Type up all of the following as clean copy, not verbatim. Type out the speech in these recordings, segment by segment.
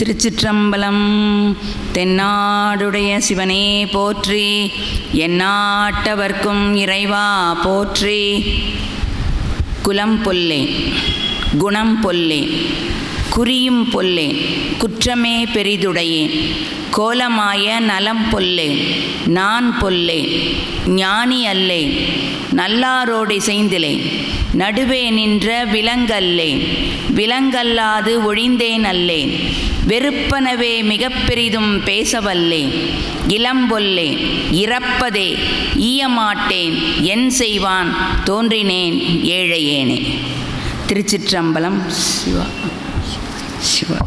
திருச்சிற்றம்பலம். தென்னாடுடைய சிவனே போற்றி, எந்நாட்டவர்க்கும் இறைவா போற்றி. குலம் பொல்லேன், குணம் பொல்லேன், குறியும் பொல்லேன், குற்றமே பெரிதுடையேன். கோலமாய நலம் பொல்லேன், நான் பொல்லேன், ஞானி அல்லேன், நல்லாரோடு இசைந்திலேன். நடுவே நின்ற விலங்கல்லேன், விலங்கல்லாது ஒழிந்தேன் அல்லேன். வெறுப்பனவே மிக பெரிதும் பேசவல்லேன். இளம்பொல்லேன், இறப்பதே ஈயமாட்டேன். என் செய்வான் தோன்றினேன் ஏழையேனே. திருச்சிற்றம்பலம். சிவா சிவா.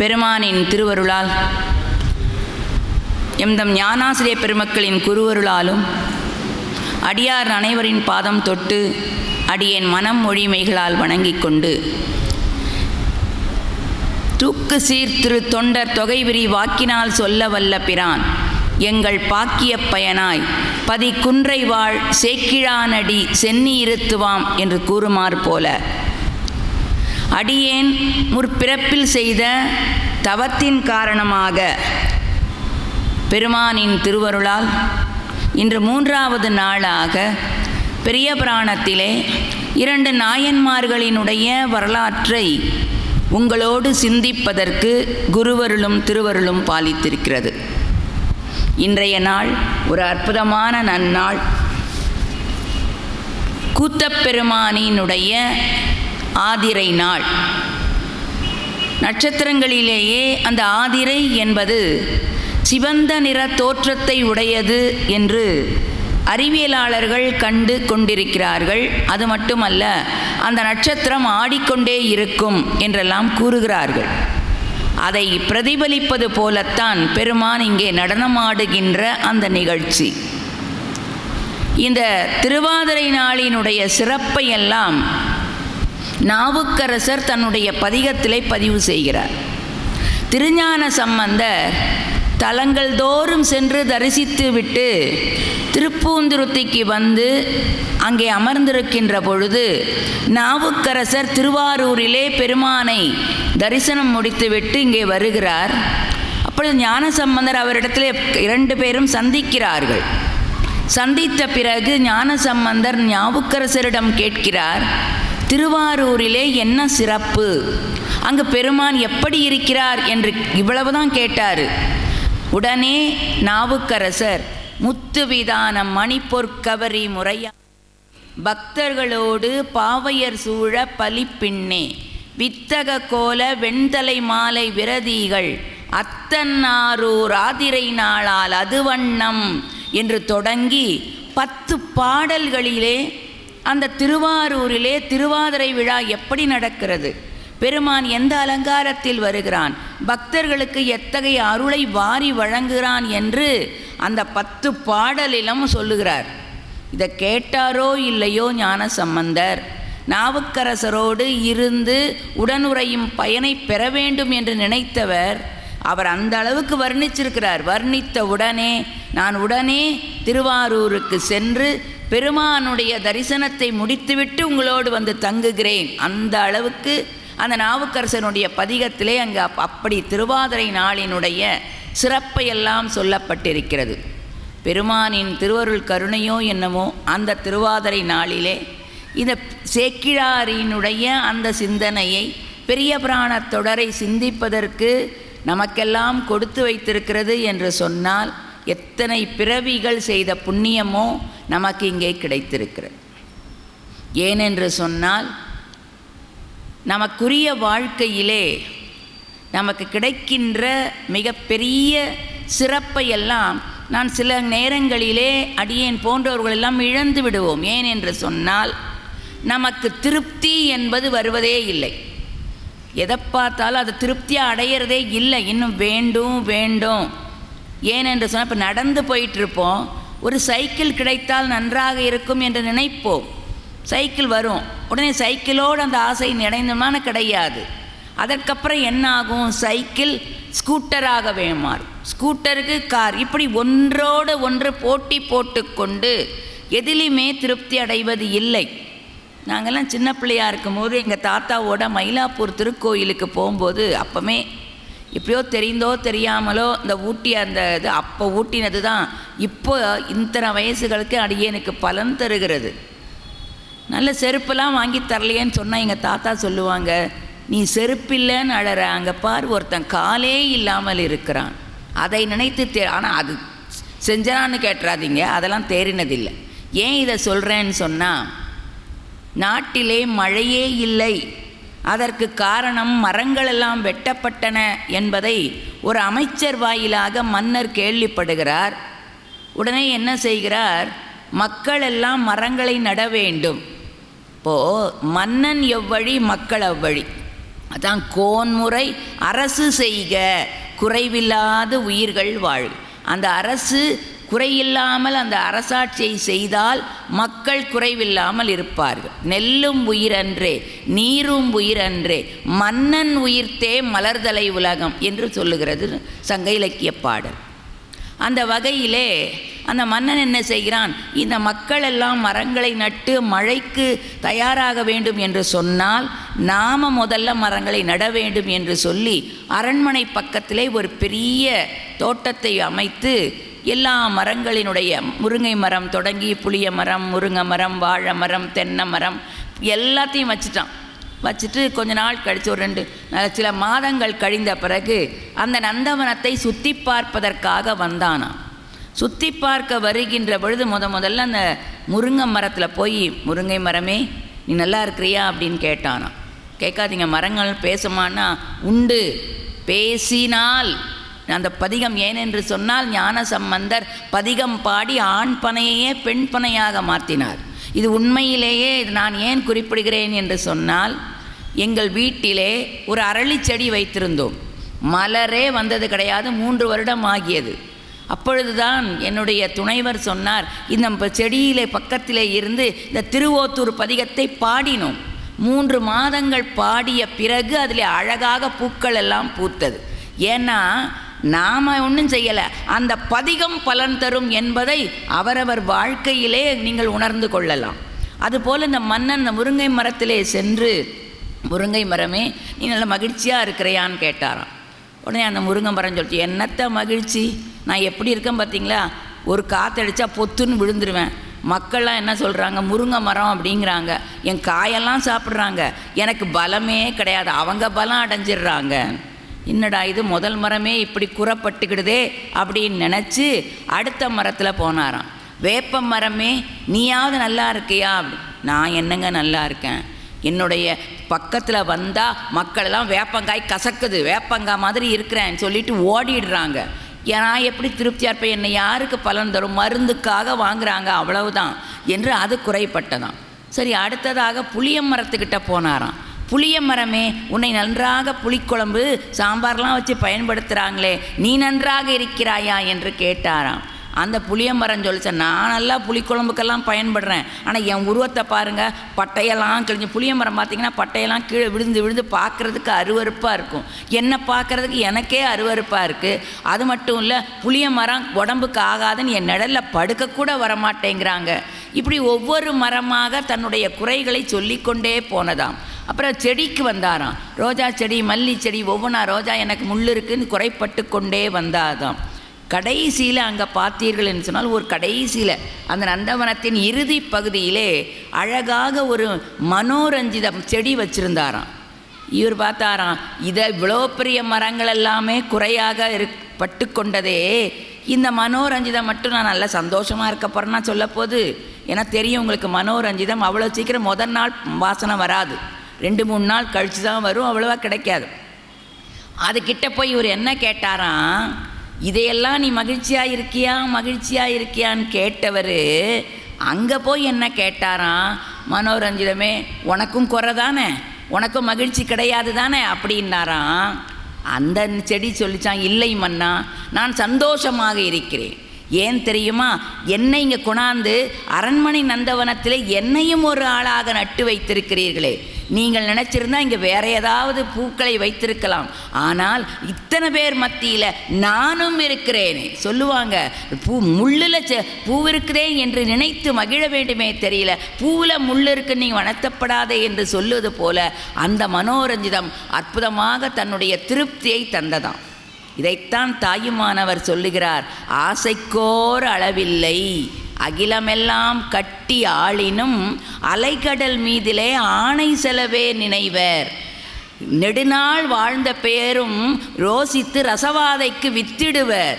பெருமானின் திருவருளால் எம்தம் ஞானாசிரிய பெருமக்களின் குருவருளாலும் அடியார் அனைவரின் பாதம் தொட்டு அடியேன் மனம் மொழிமைகளால் வணங்கிக் கொண்டு தூக்கு சீர் திரு தொண்டர் தொகைவிரி வாக்கினால் சொல்ல வல்ல பிரான் எங்கள் பாக்கிய பயனாய் பதி குன்றை வாழ் சேக்கிழானடி சென்னி இருத்துவாம் என்று கூறுமாறு போல அடியேன் முற்பிறப்பில் செய்த தவத்தின் காரணமாக பெருமானின் திருவருளால் இன்று 3வது நாளாக பெரிய புராணத்திலே 2 நாயன்மார்களினுடைய வரலாற்றை உங்களோடு சிந்திப்பதற்கு குருவருளும் திருவருளும் பாலித்திருக்கிறது. இன்றைய நாள் ஒரு அற்புதமான நன்னாள். கூத்தப்பெருமானினுடைய ஆதிரை நாள். நட்சத்திரங்களிலேயே அந்த ஆதிரை என்பது சிவந்த நிற தோற்றத்தை உடையது என்று அறிவியலாளர்கள் கண்டு கொண்டிருக்கிறார்கள். அது மட்டுமல்ல, அந்த நட்சத்திரம் ஆடிக்கொண்டே இருக்கும் என்றெல்லாம் கூறுகிறார்கள். அதை பிரதிபலிப்பது போலத்தான் பெருமான் இங்கே நடனமாடுகின்ற அந்த நிகழ்ச்சி. இந்த திருவாதிரை நாளினுடைய சிறப்பையெல்லாம் நாவுக்கரசர் தன்னுடைய பதிகத்திலே பதிவு செய்கிறார். திருஞான சம்பந்தர் தலங்கள் தோறும் சென்று தரிசித்து விட்டு திருப்பூந்துருத்திக்கு வந்து அங்கே அமர்ந்திருக்கின்ற பொழுது நாவுக்கரசர் திருவாரூரிலே பெருமானை தரிசனம் முடித்துவிட்டு இங்கே வருகிறார். அப்பொழுது ஞானசம்பந்தர் அவரிடத்திலே 2 பேரும் சந்திக்கிறார்கள். சந்தித்த பிறகு ஞானசம்பந்தர் நாவுக்கரசரிடம் கேட்கிறார், திருவாரூரிலே என்ன சிறப்பு, அங்கு பெருமான் எப்படி இருக்கிறார் என்று இவ்வளவுதான் கேட்டார். உடனே நாவுக்கரசர் முத்துவிதான மணிப்பொற்கவரி முறையா பக்தர்களோடு பாவையர் சூழ பலிப்பின்னே வித்தக கோல வெண்தலை மாலை விரதிகள் அத்தன்னாரூர் ஆதிரை நாளால் அதுவண்ணம் என்று தொடங்கி 10 பாடல்களிலே அந்த திருவாரூரிலே திருவாதிரை விழா எப்படி நடக்கிறது, பெருமான் எந்த அலங்காரத்தில் வருகிறான், பக்தர்களுக்கு எத்தகைய அருளை வாரி வழங்குகிறான் என்று அந்த 10 பாடலிலும் சொல்லுகிறார். இதை கேட்டாரோ இல்லையோ ஞானசம்பந்தர் நாவுக்கரசரோடு இருந்து உடனுறையும் பயனை பெற வேண்டும் என்று நினைத்தவர். அவர் அந்த அளவுக்கு வர்ணிச்சிருக்கிறார். வர்ணித்த உடனே நான் உடனே திருவாரூருக்கு சென்று பெருமானுடைய தரிசனத்தை முடித்துவிட்டு உங்களோடு வந்து தங்குகிறேன். அந்த அளவுக்கு அந்த நாவுக்கரசனுடைய பதிகத்திலே அங்கே அப்படி திருவாதிரை நாளினுடைய சிறப்பையெல்லாம் சொல்லப்பட்டிருக்கிறது. பெருமானின் திருவருள் கருணையோ என்னமோ அந்த திருவாதிரை நாளிலே இந்த சேக்கிழாரினுடைய அந்த சிந்தனையை பெரிய புராணத் தொடரை சிந்திப்பதற்கு நமக்கெல்லாம் கொடுத்து வைத்திருக்கிறது என்று சொன்னால் எத்தனை பிறவிகள் செய்த புண்ணியமோ நமக்கு இங்கே கிடைத்திருக்கிறது. ஏனென்று சொன்னால் நமக்குரிய வாழ்க்கையிலே நமக்கு கிடைக்கின்ற மிகப்பெரிய சிறப்பையெல்லாம் நான் சில நேரங்களிலே அடியேன் போன்றவர்களெல்லாம் இழந்து விடுவோம். ஏன் என்று சொன்னால் நமக்கு திருப்தி என்பது வருவதே இல்லை. எதை பார்த்தாலும் அது திருப்தியாக அடையிறதே இல்லை. இன்னும் வேண்டும் வேண்டும். ஏனென்று சொன்னால் இப்போ நடந்து போயிட்டுருப்போம், ஒரு சைக்கிள் கிடைத்தால் நன்றாக இருக்கும் என்று நினைப்போம். சைக்கிள் வரும், உடனே சைக்கிளோடு அந்த ஆசை நினைந்தோம்னா கிடையாது. அதற்கப்புறம் என்ன ஆகும், சைக்கிள் ஸ்கூட்டராகவே மாறும், ஸ்கூட்டருக்கு கார், இப்படி ஒன்றோடு ஒன்று போட்டி போட்டு கொண்டு எதிலுமே திருப்தி அடைவது இல்லை. நாங்கள்லாம் சின்ன பிள்ளையாக இருக்கும்போது எங்கள் தாத்தாவோட மயிலாப்பூர் திருக்கோயிலுக்கு போகும்போது அப்போமே எப்படியோ தெரிந்தோ தெரியாமலோ இந்த ஊட்டி அந்த இது அப்போ ஊட்டினது தான் இப்போ இத்தனை வயசுகளுக்கு அடியேனுக்கு பலன் தருகிறது. நல்ல செருப்பெல்லாம் வாங்கி தரலையேன்னு சொன்னால் எங்கள் தாத்தா சொல்லுவாங்க, நீ செருப்பில்லைன்னு அழற, அங்கே பார் ஒருத்தன் காலே இல்லாமல் இருக்கிறான். அதை நினைத்து ஆனால் அது செஞ்சான்னு கேட்டுறாதீங்க, அதெல்லாம் தேறினதில்லை. ஏன் இதை சொல்கிறேன்னு சொன்னால், நாட்டிலே மழையே இல்லை, அதற்கு காரணம் மரங்களெல்லாம் வெட்டப்பட்டன என்பதை ஒரு அமைச்சர் வாயிலாக மன்னர் கேள்விப்படுகிறார். உடனே என்ன செய்கிறார், மக்கள் எல்லாம் மரங்களை நட வேண்டும். இப்போது மன்னன் எவ்வழி மக்கள் அவ்வழி, அதான் கோன்முறை அரசு செய்க குறைவில்லாத உயிர்கள் வாழ். அந்த அரசு குறையில்லாமல் அந்த அரசாட்சியை செய்தால் மக்கள் குறைவில்லாமல் இருப்பார்கள். நெல்லும் உயிரன்றே நீரும் உயிரன்றே மன்னன் உயிர்த்தே மலர்தலை உலகம் என்று சொல்லுகிறது சங்க இலக்கிய பாடல். அந்த வகையிலே அந்த மன்னன் என்ன செய்கிறான், இந்த மக்கள் எல்லாம் மரங்களை நட்டு மழைக்கு தயாராக வேண்டும் என்று சொன்னால் நாம் முதல்ல மரங்களை நட வேண்டும் என்று சொல்லி அரண்மனை பக்கத்திலே ஒரு பெரிய தோட்டத்தை அமைத்து எல்லா மரங்களினுடைய முருங்கை மரம் தொடங்கி புளிய மரம், முருங்கை மரம், வாழை மரம், தென்னை மரம் எல்லாத்தையும் வச்சுட்டு கொஞ்ச நாள் கழித்து ஒரு சில மாதங்கள் கழிந்த பிறகு அந்த நந்தவனத்தை சுற்றி பார்ப்பதற்காக வந்தானாம். சுற்றி பார்க்க வருகின்ற பொழுது முதல்ல அந்த முருங்கை மரத்தில் போய், முருங்கை மரமே நீ நல்லா இருக்கிறியா அப்படின்னு கேட்டானாம். கேட்காதீங்க, மரங்கள் பேசுமானா உண்டு, பேசினால். அந்த பதிகம் ஏனென்று சொன்னால் ஞான சம்பந்தர் பதிகம் பாடி ஆண் பனையையே பெண் பனையாக மாற்றினார். இது உண்மையிலேயே நான் ஏன் குறிப்பிடுகிறேன் என்று சொன்னால், எங்கள் வீட்டிலே ஒரு அரளி செடி வைத்திருந்தோம். மலரே வந்தது கிடையாது, 3 வருடம் ஆகியது. அப்பொழுதுதான் என்னுடைய துணைவர் சொன்னார், இந்த செடியிலே பக்கத்திலே இருந்து இந்த திருவோத்தூர் பதிகத்தை பாடினோம். 3 மாதங்கள் பாடிய பிறகு அதில் அழகாக பூக்கள் எல்லாம் பூத்தது. ஏன்னா நாம் ஒன்றும் செய்யலை, அந்த பதிகம் பலன் தரும் என்பதை அவரவர் வாழ்க்கையிலே நீங்கள் உணர்ந்து கொள்ளலாம். அதுபோல் இந்த மன்னன் இந்த முருங்கை மரத்திலே சென்று, முருங்கை மரமே நீ நல்ல மகிழ்ச்சியாக இருக்கிறையான்னு கேட்டாராம். உடனே அந்த முருங்கை மரம் சொல்லிச்சு, என்னத்த மகிழ்ச்சி, நான் எப்படி இருக்கேன் பார்த்தீங்களா, ஒரு காற்றடிச்சா பொத்துன்னு விழுந்துருவேன். மக்கள்லாம் என்ன சொல்கிறாங்க, முருங்கை மரம் அப்படிங்கிறாங்க, என் காயெல்லாம் சாப்பிட்றாங்க, எனக்கு பலமே கிடையாது, அவங்க பலம் அடைஞ்சிடுறாங்க. என்னடா இது, முதல் மரமே இப்படி குறப்பட்டுக்கிடுதே அப்படின்னு நினச்சி அடுத்த மரத்தில் போனாராம். வேப்ப மரமே நீயாவது நல்லா இருக்கியா அப்படி. நான் என்னங்க நல்லா இருக்கேன், என்னுடைய பக்கத்தில் வந்தால் மக்களெல்லாம் வேப்பங்காய் கசக்குது, வேப்பங்காய் மாதிரி இருக்கிறேன்னு சொல்லிட்டு ஓடிடுறாங்க. நான் எப்படி திருப்தியாக இருப்பேன், என்னை யாருக்கு பலன் தரும், மருந்துக்காக வாங்குறாங்க அவ்வளவுதான் என்று அது குறைப்பட்டதான். சரி, அடுத்ததாக புளிய மரத்துக்கிட்ட போனாராம். புளிய மரமே உன்னை நன்றாக புளிக்குழம்பு சாம்பார்லாம் வச்சு பயன்படுத்துகிறாங்களே, நீ நன்றாக இருக்கிறாயா என்று கேட்டாராம். அந்த புளிய மரம் சொல்லிச்சா, நான் நல்லா புளிக்குழம்புக்கெல்லாம் பயன்படுறேன், ஆனால் என் உருவத்தை பாருங்கள், பட்டையெல்லாம் கிழிஞ்சு. புளிய மரம் பார்த்திங்கன்னா பட்டையெல்லாம் கீழே விழுந்து பார்க்குறதுக்கு அருவருப்பாக இருக்கும், என்னை பார்க்குறதுக்கு எனக்கே அருவருப்பாக இருக்குது. அது மட்டும் இல்லை, புளிய மரம் உடம்புக்கு ஆகாதுன்னு என் நிழலில் படுக்கக்கூட வரமாட்டேங்கிறாங்க. இப்படி ஒவ்வொரு மரமாக தன்னுடைய குறைகளை சொல்லிக்கொண்டே போனதாம். அப்புறம் செடிக்கு வந்தாராம். ரோஜா செடி, மல்லி செடி, ஒவ்வொன்றா ரோஜா எனக்கு முள் இருக்குன்னு குறைப்பட்டு கொண்டே வந்தாதாம். கடைசியில் அங்கே பார்த்தீர்கள் என்று சொன்னால், ஒரு கடைசியில் அந்த நந்தவனத்தின் இறுதி பகுதியிலே அழகாக ஒரு மனோரஞ்சிதம் செடி வச்சுருந்தாராம். இவர் பார்த்தாராம், இதை இவ்வளோ பெரிய மரங்கள் எல்லாமே குறையாக பட்டு கொண்டதே, இந்த மனோரஞ்சிதம் மட்டும் நான் நல்லா சந்தோஷமாக இருக்க போகிறேன்னா சொல்ல போது. ஏன்னா தெரியும் உங்களுக்கு, மனோரஞ்சிதம் அவ்வளோ சீக்கிரம் முதல் நாள் வாசனை வராது, 2-3 நாள் கழித்து தான் வரும், அவ்வளோவா கிடைக்காது. அதுக்கிட்ட போய் இவர் என்ன கேட்டாராம், இதையெல்லாம் நீ மகிழ்ச்சியாக இருக்கியான்னு கேட்டவர் அங்கே போய் என்ன கேட்டாராம், மனோரஞ்சிதமே உனக்கும் குறை தானே, உனக்கும் மகிழ்ச்சி கிடையாது தானே அப்படின்னாராம். அந்த செடி சொல்லிச்சான், இல்லை மன்னா, நான் சந்தோஷமாக இருக்கிறேன். ஏன் தெரியுமா, என்னை இங்கே கொண்டாந்து அரண்மனை நந்தவனத்தில் என்னையும் ஒரு ஆளாக நட்டு வைத்திருக்கிறீர்களே, நீங்கள் நினச்சிருந்தா இங்கே வேற ஏதாவது பூக்களை வைத்திருக்கலாம், ஆனால் இத்தனை பேர் மத்தியில் நானும் இருக்கிறேனே சொல்லுவாங்க. முள்ளில் பூ இருக்கிறேன் என்று நினைத்து மகிழ வேண்டுமே தெரியல, பூவில் முள் இருக்கு நீங்கள் வணத்தப்படாதே என்று சொல்லுவது போல அந்த மனோரஞ்சிதம் அற்புதமாக தன்னுடைய திருப்தியை தந்ததாம். இதைத்தான் தாயுமானவர் சொல்லுகிறார், ஆசைக்கோர் அளவில்லை அகிலமெல்லாம் கட்டி ஆளினும் அலைக்கடல் மீதிலே ஆணை செலவே நினைவர். நெடுநாள் வாழ்ந்த பேரும் ரோசித்து ரசவாதைக்கு வித்திடுவர்.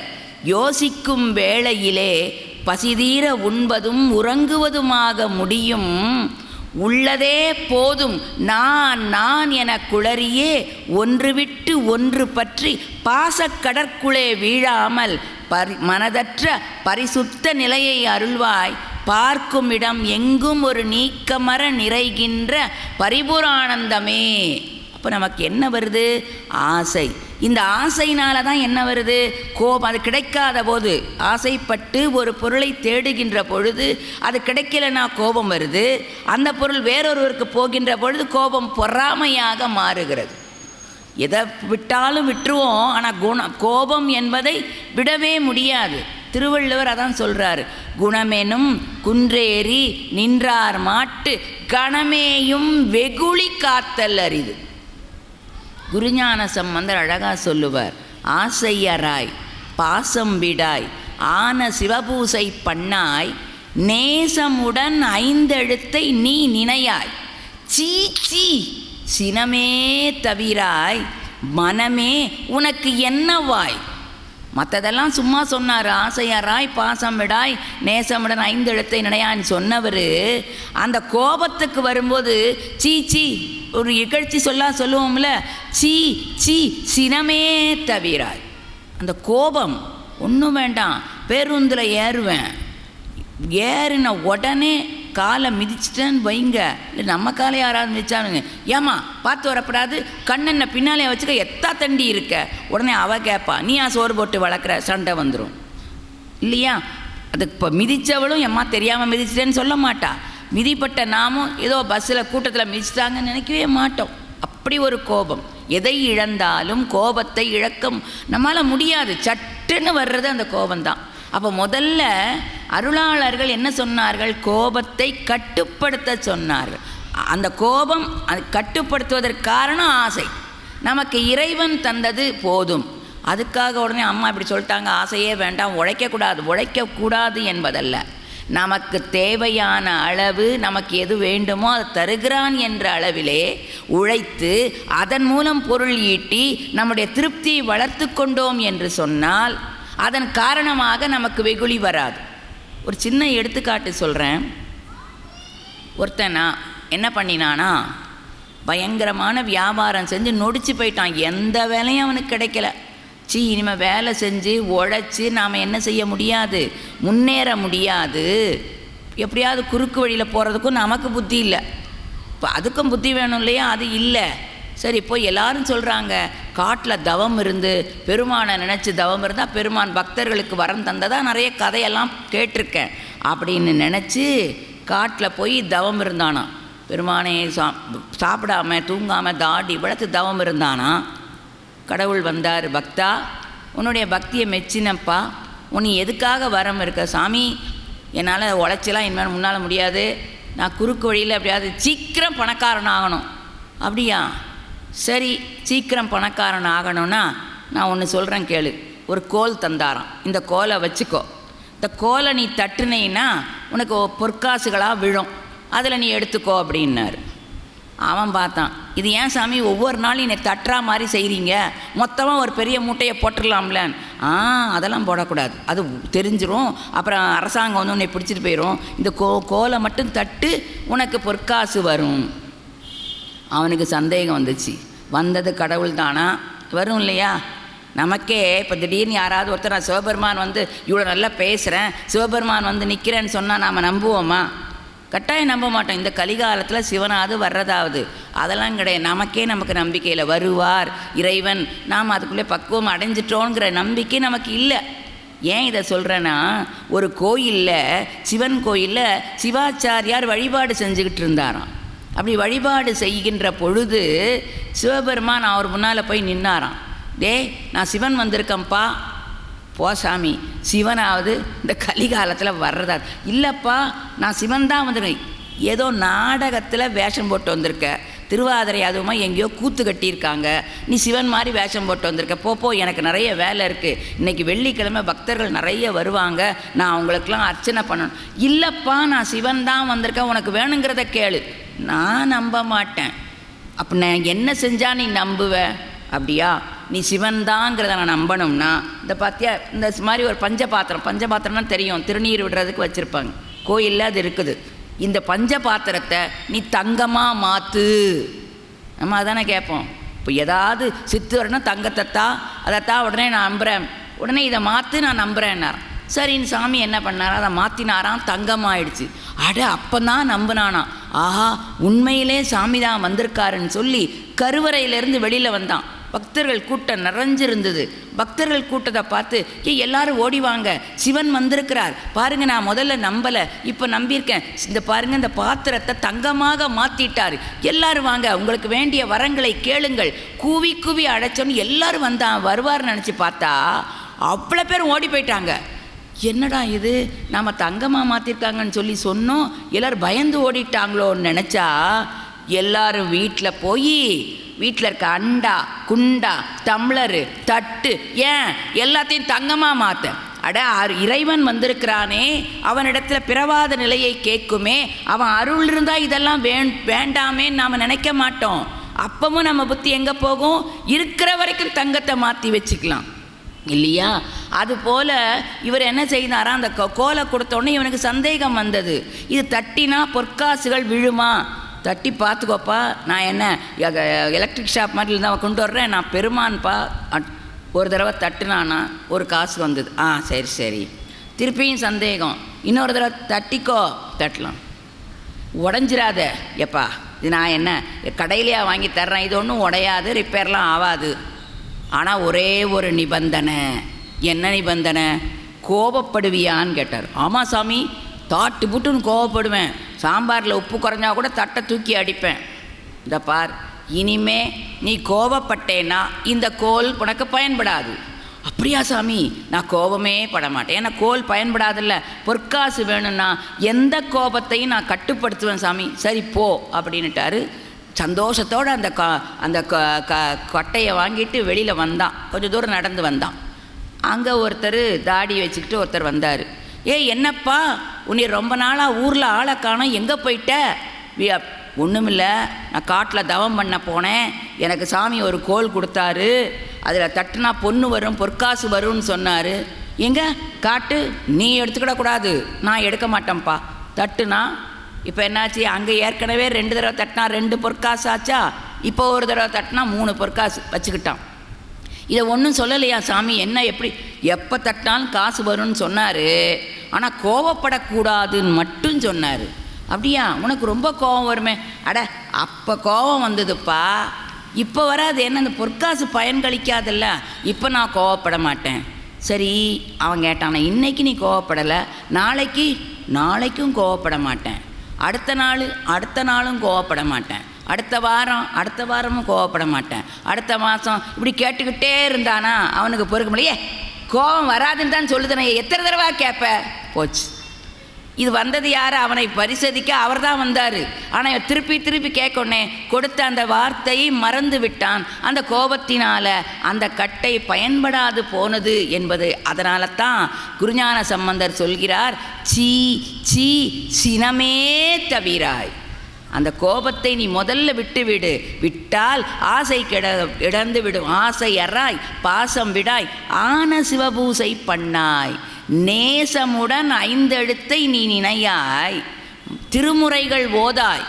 யோசிக்கும் வேளையிலே பசிதீர உண்பதும் உறங்குவதுமாக முடியும். உள்ளதே போதும் நான் நான் என குளறியே ஒன்று விட்டு ஒன்று பற்றி பாசக்கடற்குள்ளே வீழாமல் மனதற்ற பரிசுத்த நிலையை அருள்வாய். பார்க்கும் இடம் எங்கும் ஒரு நீக்கமர நிறைகின்ற பரிபுரானந்தமே. அப்போ நமக்கு என்ன வருது? ஆசை. இந்த ஆசையினால தான் என்ன வருது? கோபம். அது கிடைக்காத போது ஆசைப்பட்டு ஒரு பொருளை தேடுகின்ற பொழுது அது கிடைக்கலனா கோபம் வருது. அந்த பொருள் வேறொருவருக்கு போகின்ற பொழுது கோபம் பொறாமையாக மாறுகிறது. எதை விட்டாலும் விட்டுருவோம், ஆனால் கோபம் என்பதை விடவே முடியாது. திருவள்ளுவர் அதான் சொல்கிறார், குணமெனும் குன்றேறி நின்றார் மாட்டு கணமேயும் வெகுளி காத்தல் அரிது. குருஞான சம்பந்தர் அழகாக சொல்லுவார், ஆசையராய் பாசம் விடாய் ஆன சிவபூசை பண்ணாய் நேசமுடன் ஐந்தெழுத்தை நீ நினையாய் சீச்சி சினமே தவிராய் மனமே உனக்கு என்னவாய். மற்றதெல்லாம் சும்மா சொன்னார், ஆசையராய் பாசம் விடாய் நேசமுடன் ஐந்தெழுத்தை நினையான்னு சொன்னவர் அந்த கோபத்துக்கு வரும்போது சீச்சி ஒரு இகழ்ச்சி சொல்லுவோம்ல, சீ சீ சினமே தவிராய். அந்த கோபம் ஒன்றும் வேண்டாம், பேருந்தில் ஏறுவேன், ஏறின உடனே காலை மிதிச்சிட்டேன்னு வைங்க, இல்லை நம்ம காலை யாராவது மிதிச்சானுங்க, ஏமா பார்த்து வரப்படாது கண்ணென்ன பின்னாலே வச்சுக்க எத்தா தண்டி இருக்க, உடனே அவள் கேட்பா நீ சோறு போட்டு வளர்க்குற, சண்டை வந்துடும் இல்லையா. அதுக்கு இப்போ மிதித்தவளும் எம்மா தெரியாமல் மிதிச்சிட்டேன்னு சொல்ல மாட்டா. மிதிப்பட்ட நாமும் ஏதோ பஸ்ஸில் கூட்டத்தில் மிதிச்சிட்டாங்கன்னு நினைக்கவே மாட்டோம். அப்படி ஒரு கோபம். எதை இழந்தாலும் கோபத்தை இழக்க நம்மளால் முடியாது, சட்டுன்னு வர்றது அந்த கோபம்தான். அப்போ முதல்ல அருளாளர்கள் என்ன சொன்னார்கள்? கோபத்தை கட்டுப்படுத்த சொன்னார்கள். அந்த கோபம் அது கட்டுப்படுத்துவதற்கு காரணம் ஆசை. நமக்கு இறைவன் தந்தது போதும். அதுக்காக உடனே அம்மா இப்படி சொல்லிட்டாங்க, ஆசையே வேண்டாம், உழைக்கக்கூடாது என்பதல்ல. நமக்கு தேவையான அளவு, நமக்கு எது வேண்டுமோ அது தருகிறான் என்ற அளவிலே உழைத்து அதன் மூலம் பொருள் ஈட்டி நம்முடைய திருப்தியை வளர்த்து கொண்டோம் என்று சொன்னால் அதன் காரணமாக நமக்கு வெகுளி வராது. ஒரு சின்ன எடுத்துக்காட்டு சொல்கிறேன். ஒருத்தனா என்ன பண்ணினானா, பயங்கரமான வியாபாரம் செஞ்சு நொடிச்சு போயிட்டான். எந்த வேலையும் அவனுக்கு கிடைக்கல. இனிமேல் வேலை செஞ்சு உழைச்சி நாம் என்ன செய்ய முடியாது, முன்னேற முடியாது. எப்படியாவது குறுக்கு வழியில் போகிறதுக்கும் நமக்கு புத்தி இல்லை, இப்போ அதுக்கும் புத்தி வேணும் இல்லையா, அது இல்லை. சரி, இப்போ எல்லாரும் சொல்கிறாங்க காட்டில் தவம் இருந்து பெருமானை நினச்சி தவம் இருந்தால் பெருமான் பக்தர்களுக்கு வரம் தந்ததாக நிறைய கதையெல்லாம் கேட்டிருக்கேன். அப்படின்னு நினச்சி காட்டில் போய் தவம் இருந்தானா. பெருமானே சாப்பிடாமல் தூங்காமல் தாடி வளர்த்து தவம் இருந்தானா. கடவுள் வந்தார், பக்தா உன்னுடைய பக்தியை மெச்சினப்பா, உன்னை எதுக்காக வரம் இருக்க? சாமி என்னால் உழைச்சலாம் இனிமேல் முன்னால் முடியாது, நான் குறுக்கு வழியில் எப்படியாவது சீக்கிரம் பணக்காரன் ஆகணும். அப்படியா, சரி சீக்கிரம் பணக்காரன் ஆகணும்னா நான் ஒன்று சொல்கிறேன் கேளு. ஒரு கோல் தந்தாராம், இந்த கோலை வச்சுக்கோ, இந்த கோலை நீ தட்டுனீன்னா உனக்கு பொற்காசுகளாக விழும், அதில் நீ எடுத்துக்கோ அப்படின்னாரு. அவன் பார்த்தான், இது ஏன் சாமி ஒவ்வொரு நாளும் என்னை தட்டுறா மாதிரி செய்கிறீங்க, மொத்தமாக ஒரு பெரிய மூட்டையை போட்டுடலாம்ல. அதெல்லாம் போடக்கூடாது, அது தெரிஞ்சிரும், அப்புறம் அரசாங்கம் வந்து உன்னை பிடிச்சிட்டு போயிடும். இந்த கோலை மட்டும் தட்டு, உனக்கு பொற்காசு வரும். அவனுக்கு சந்தேகம் வந்துச்சு, வந்தது கடவுள் தானா, வரும் இல்லையா. நமக்கே இப்போ திடீர்னு யாராவது ஒருத்தர் நான் சிவபெருமான் வந்து இவ்வளோ நல்லா பேசுகிறேன், சிவபெருமான் வந்து நிற்கிறேன்னு சொன்னால் நாம் நம்புவோமா? கட்டாயம் நம்ப மாட்டோம். இந்த கலிகாலத்தில் சிவனாவது வர்றதாவது அதெல்லாம் கிடையாது. நமக்கு நம்பிக்கையில் வருவார் இறைவன், நாம் அதுக்குள்ளே பக்குவம் அடைஞ்சிட்டோங்கிற நம்பிக்கை நமக்கு இல்லை. ஏன் இதை சொல்கிறேன்னா, ஒரு கோயிலில் சிவன் கோயிலில் சிவாச்சாரியார் வழிபாடு செஞ்சுக்கிட்டு இருந்தாராம். அப்படி வழிபாடு செய்கின்ற பொழுது சிவபெருமான் அவர் முன்னால் போய் நின்னாராம். நான் சிவன் வந்திருக்கேன்ப்பா. போ சாமி, சிவனாவது இந்த கலிகாலத்தில் வர்றதா? இல்லைப்பா, நான் சிவன் தான் வந்திருக்கேன். ஏதோ நாடகத்தில் வேஷம் போட்டு வந்திருக்க, திருவாதிரை அதுவுமா எங்கேயோ கூத்து கட்டியிருக்காங்க, நீ சிவன் மாதிரி வேஷம் போட்டு வந்திருக்க. போ, எனக்கு நிறைய வேலை இருக்குது, இன்றைக்கி வெள்ளிக்கிழமை பக்தர்கள் நிறைய வருவாங்க, நான் அவங்களுக்கெல்லாம் அர்ச்சனை பண்ணணும். இல்லைப்பா, நான் சிவன் தான் வந்திருக்கேன், உனக்கு வேணுங்கிறத கேளு. நான் நம்ப மாட்டேன். அப்போ நான் என்ன செஞ்சால் நீ நம்புவ? அப்படியா, நீ சிவன் தாங்கிறத நான் நம்பணும்னா இந்த பார்த்தியா, இந்த மாதிரி ஒரு பஞ்சபாத்திரம்னா தெரியும், திருநீர் விடுறதுக்கு வச்சுருப்பாங்க கோயிலில், அது இருக்குது. இந்த பஞ்சபாத்திரத்தை நீ தங்கமாக மாற்று. நம்ம அதானே கேட்போம். இப்போ ஏதாவது சித்து வரணும், தங்கத்தைத்தா அதைத்தா, உடனே நான் நம்புகிறேன், உடனே இதை மாற்று நான் நம்புகிறேன்னார். சரின்னு சாமி என்ன பண்ணாரா, அதை மாற்றினாராம், தங்கமாகிடுச்சு. அப்போ தான் நம்பினானா, ஆஹா உண்மையிலே சாமி தான் வந்திருக்காருன்னு சொல்லி கருவறையிலேருந்து வெளியில் வந்தான். பக்தர்கள் கூட்டம் நிறைஞ்சிருந்தது. பக்தர்கள் கூட்டத்தை பார்த்து எல்லாரும் ஓடிவாங்க, சிவன் வந்திருக்கிறார் பாருங்க, நான் முதல்ல நம்பலை, இப்போ நம்பியிருக்கேன், இந்த பாருங்க இந்த பாத்திரத்தை தங்கமாக மாற்றிட்டார், எல்லாரும் வாங்க, உங்களுக்கு வேண்டிய வரங்களை கேளுங்கள். கூவி கூவி அடைச்சோன்னு எல்லாரும் வருவார்னு நினச்சி பார்த்தா அவ்வளோ பேர் ஓடி போயிட்டாங்க. என்னடா இது, நாம் தங்கமாக மாற்றிருக்காங்கன்னு சொல்லி சொன்னோம், எல்லோரும் பயந்து ஓடிட்டாங்களோன்னு நினச்சா, எல்லாரும் வீட்டில் போய் வீட்டில் இருக்க அண்டா குண்டா டம்ளரு தட்டு எல்லாத்தையும் தங்கமாக மாற்ற. இறைவன் வந்திருக்கிறானே, அவனிடத்தில் பிறவாத நிலையை கேட்குமே, அவன் அருள் இருந்தால் இதெல்லாம் வேண்டாமேன்னு நாம் நினைக்க மாட்டோம். அப்பவும் நம்ம புத்தி எங்கே போகும், இருக்கிற வரைக்கும் தங்கத்தை மாற்றி வச்சுக்கலாம் இல்லையா? அதுபோல் இவர் என்ன செய்தாரா, அந்த கோலை கொடுத்தோடனே இவனுக்கு சந்தேகம் வந்தது, இது தட்டினா பொற்காசுகள் விழுமா? தட்டி பார்த்துக்கோப்பா, நான் என்ன எலக்ட்ரிக் ஷாப் மாதிரி தான் கொண்டு வர்றேன், நான் பெருமான்ப்பா. ஒரு தடவை தட்டுனானா ஒரு காசு வந்தது. சரி. திருப்பியும் சந்தேகம், இன்னொரு தடவை தட்டிக்கோ, தட்டலாம், உடஞ்சிராத. எப்பா இது நான் என்ன கடையிலையா வாங்கி தர்றேன், இது ஒன்றும் உடையாது, ரிப்பேர்லாம் ஆகாது. ஆனால் ஒரே ஒரு நிபந்தனை. என்ன நிபந்தனை? கோபப்படுவியான்னு கேட்டார். ஆமாம் சாமி, தாட்டு புட்டுன்னு கோவப்படுவேன், சாம்பாரில் உப்பு குறைஞ்சா கூட தட்டை தூக்கி அடிப்பேன். இந்த பார், இனிமே நீ கோபப்பட்டேன்னா இந்த கோல் உனக்கு பயன்படாது. அப்படியா சாமி, நான் கோபமே பட மாட்டேன், ஏன்னா கோல் பயன்படாதில்ல, பொற்காசு வேணும்னா எந்த கோபத்தையும் நான் கட்டுப்படுத்துவேன் சாமி. சரி போ அப்படின்னுட்டாரு. சந்தோஷத்தோடு அந்த கொட்டையை வாங்கிட்டு வெளியில் வந்தான். கொஞ்சம் தூரம் நடந்து வந்தான். அங்கே ஒருத்தர் தாடி வச்சுக்கிட்டு ஒருத்தர் வந்தார். என்னப்பா உன்னை ரொம்ப நாளாக ஊரில் ஆளை காணோம், எங்கே போயிட்ட? ஒன்றுமில்ல, நான் காட்டில் தவம் பண்ண போனேன், எனக்கு சாமி ஒரு கோல் கொடுத்தாரு, அதில் தட்டுனா பொண்ணு வரும் பொற்காசு வரும்னு சொன்னார். எங்கே காட்டு, நீ எடுத்துக்கிடக்கூடாது, நான் எடுக்க மாட்டேன்ப்பா. தட்டுனா இப்போ என்னாச்சு, அங்கே ஏற்கனவே 2 தடவை தட்டினா 2 பொற்காசு ஆச்சா, இப்போ ஒரு தடவை தட்டினா 3 பொற்காசு வச்சுக்கிட்டான். இதை ஒன்றும் சொல்லலையா சாமி, என்ன எப்படி எப்போ தட்டினாலும் காசு வரும்னு சொன்னார், ஆனால் கோவப்படக்கூடாதுன்னு மட்டும் சொன்னார். அப்படியா, உனக்கு ரொம்ப கோபம் வருமே? அப்போ கோபம் வந்ததுப்பா, இப்போ வராது, என்ன அந்த பொற்காசு பயன்களிக்காதல்ல, இப்போ நான் கோவப்பட மாட்டேன். சரி, அவன் கேட்டான், இன்னைக்கு நீ கோவப்படலை, நாளைக்கும் கோவப்பட மாட்டேன், அடுத்த நாளும் கோவப்பட மாட்டேன், அடுத்த வாரமும் கோவப்பட மாட்டேன், அடுத்த மாதம் இப்படி கேட்டுக்கிட்டே இருந்தானா அவனுக்கு பொறுக்க முடியல. கோபம் வராதுன்னு தான் சொல்லுதானே, எத்தனை தடவை கேட்ப? போச்சு. இது வந்தது யார்? அவனை பரிசோதிக்க அவர் தான் வந்தார். ஆனால் திருப்பி கேட்கணே கொடுத்த அந்த வார்த்தையை மறந்து விட்டான். அந்த கோபத்தினால் அந்த கட்டை பயன்படாது போனது என்பது. அதனால தான் குருஞான சம்பந்தர் சொல்கிறார், சீ சினமே தவிராய். அந்த கோபத்தை நீ முதல்ல விட்டால் ஆசை இழந்து விடும். ஆசை அறாய், பாசம் விடாய், ஆன சிவபூசை பண்ணாய், நேசமுடன் 5 எழுத்தை நீ நினையாய், திருமுறைகள் ஓதாய்,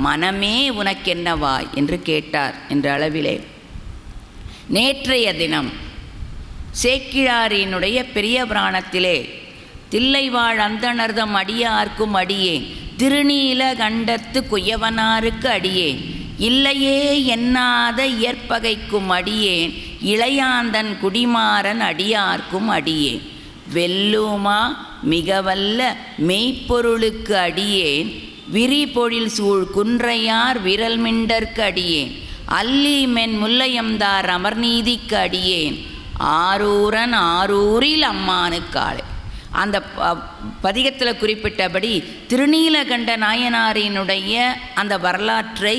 மனமே உனக்கென்னவாய் என்று கேட்டார் என்ற அளவிலே நேற்றைய தினம் சேக்கிழாரினுடைய பெரிய புராணத்திலே தில்லைவாழ் அந்தணர்தம் அடியார்க்கும் அடியேன், திருநீல கண்டத்து குயவனாருக்கு அடியேன், இல்லையே எண்ணாத இயற்பகைக்கும் அடியேன், இளையாந்தன் குடிமாறன் அடியார்க்கும் அடியேன், வெல்லுமா மிகவல்ல மெய்ப்பொருளுக்கு அடியேன், விரிபொழில் சூழ் குன்றையார் விரல் மிண்டற்கு அடியேன் அல்லி மென் முல்லையம்தார் அமர்நீதிக்கு அடியேன் ஆரூரன் ஆரூரில் அம்மானுக்காளே. அந்த பதிகத்தில் குறிப்பிட்டபடி திருநீலகண்ட நாயனாரினுடைய அந்த வரலாற்றை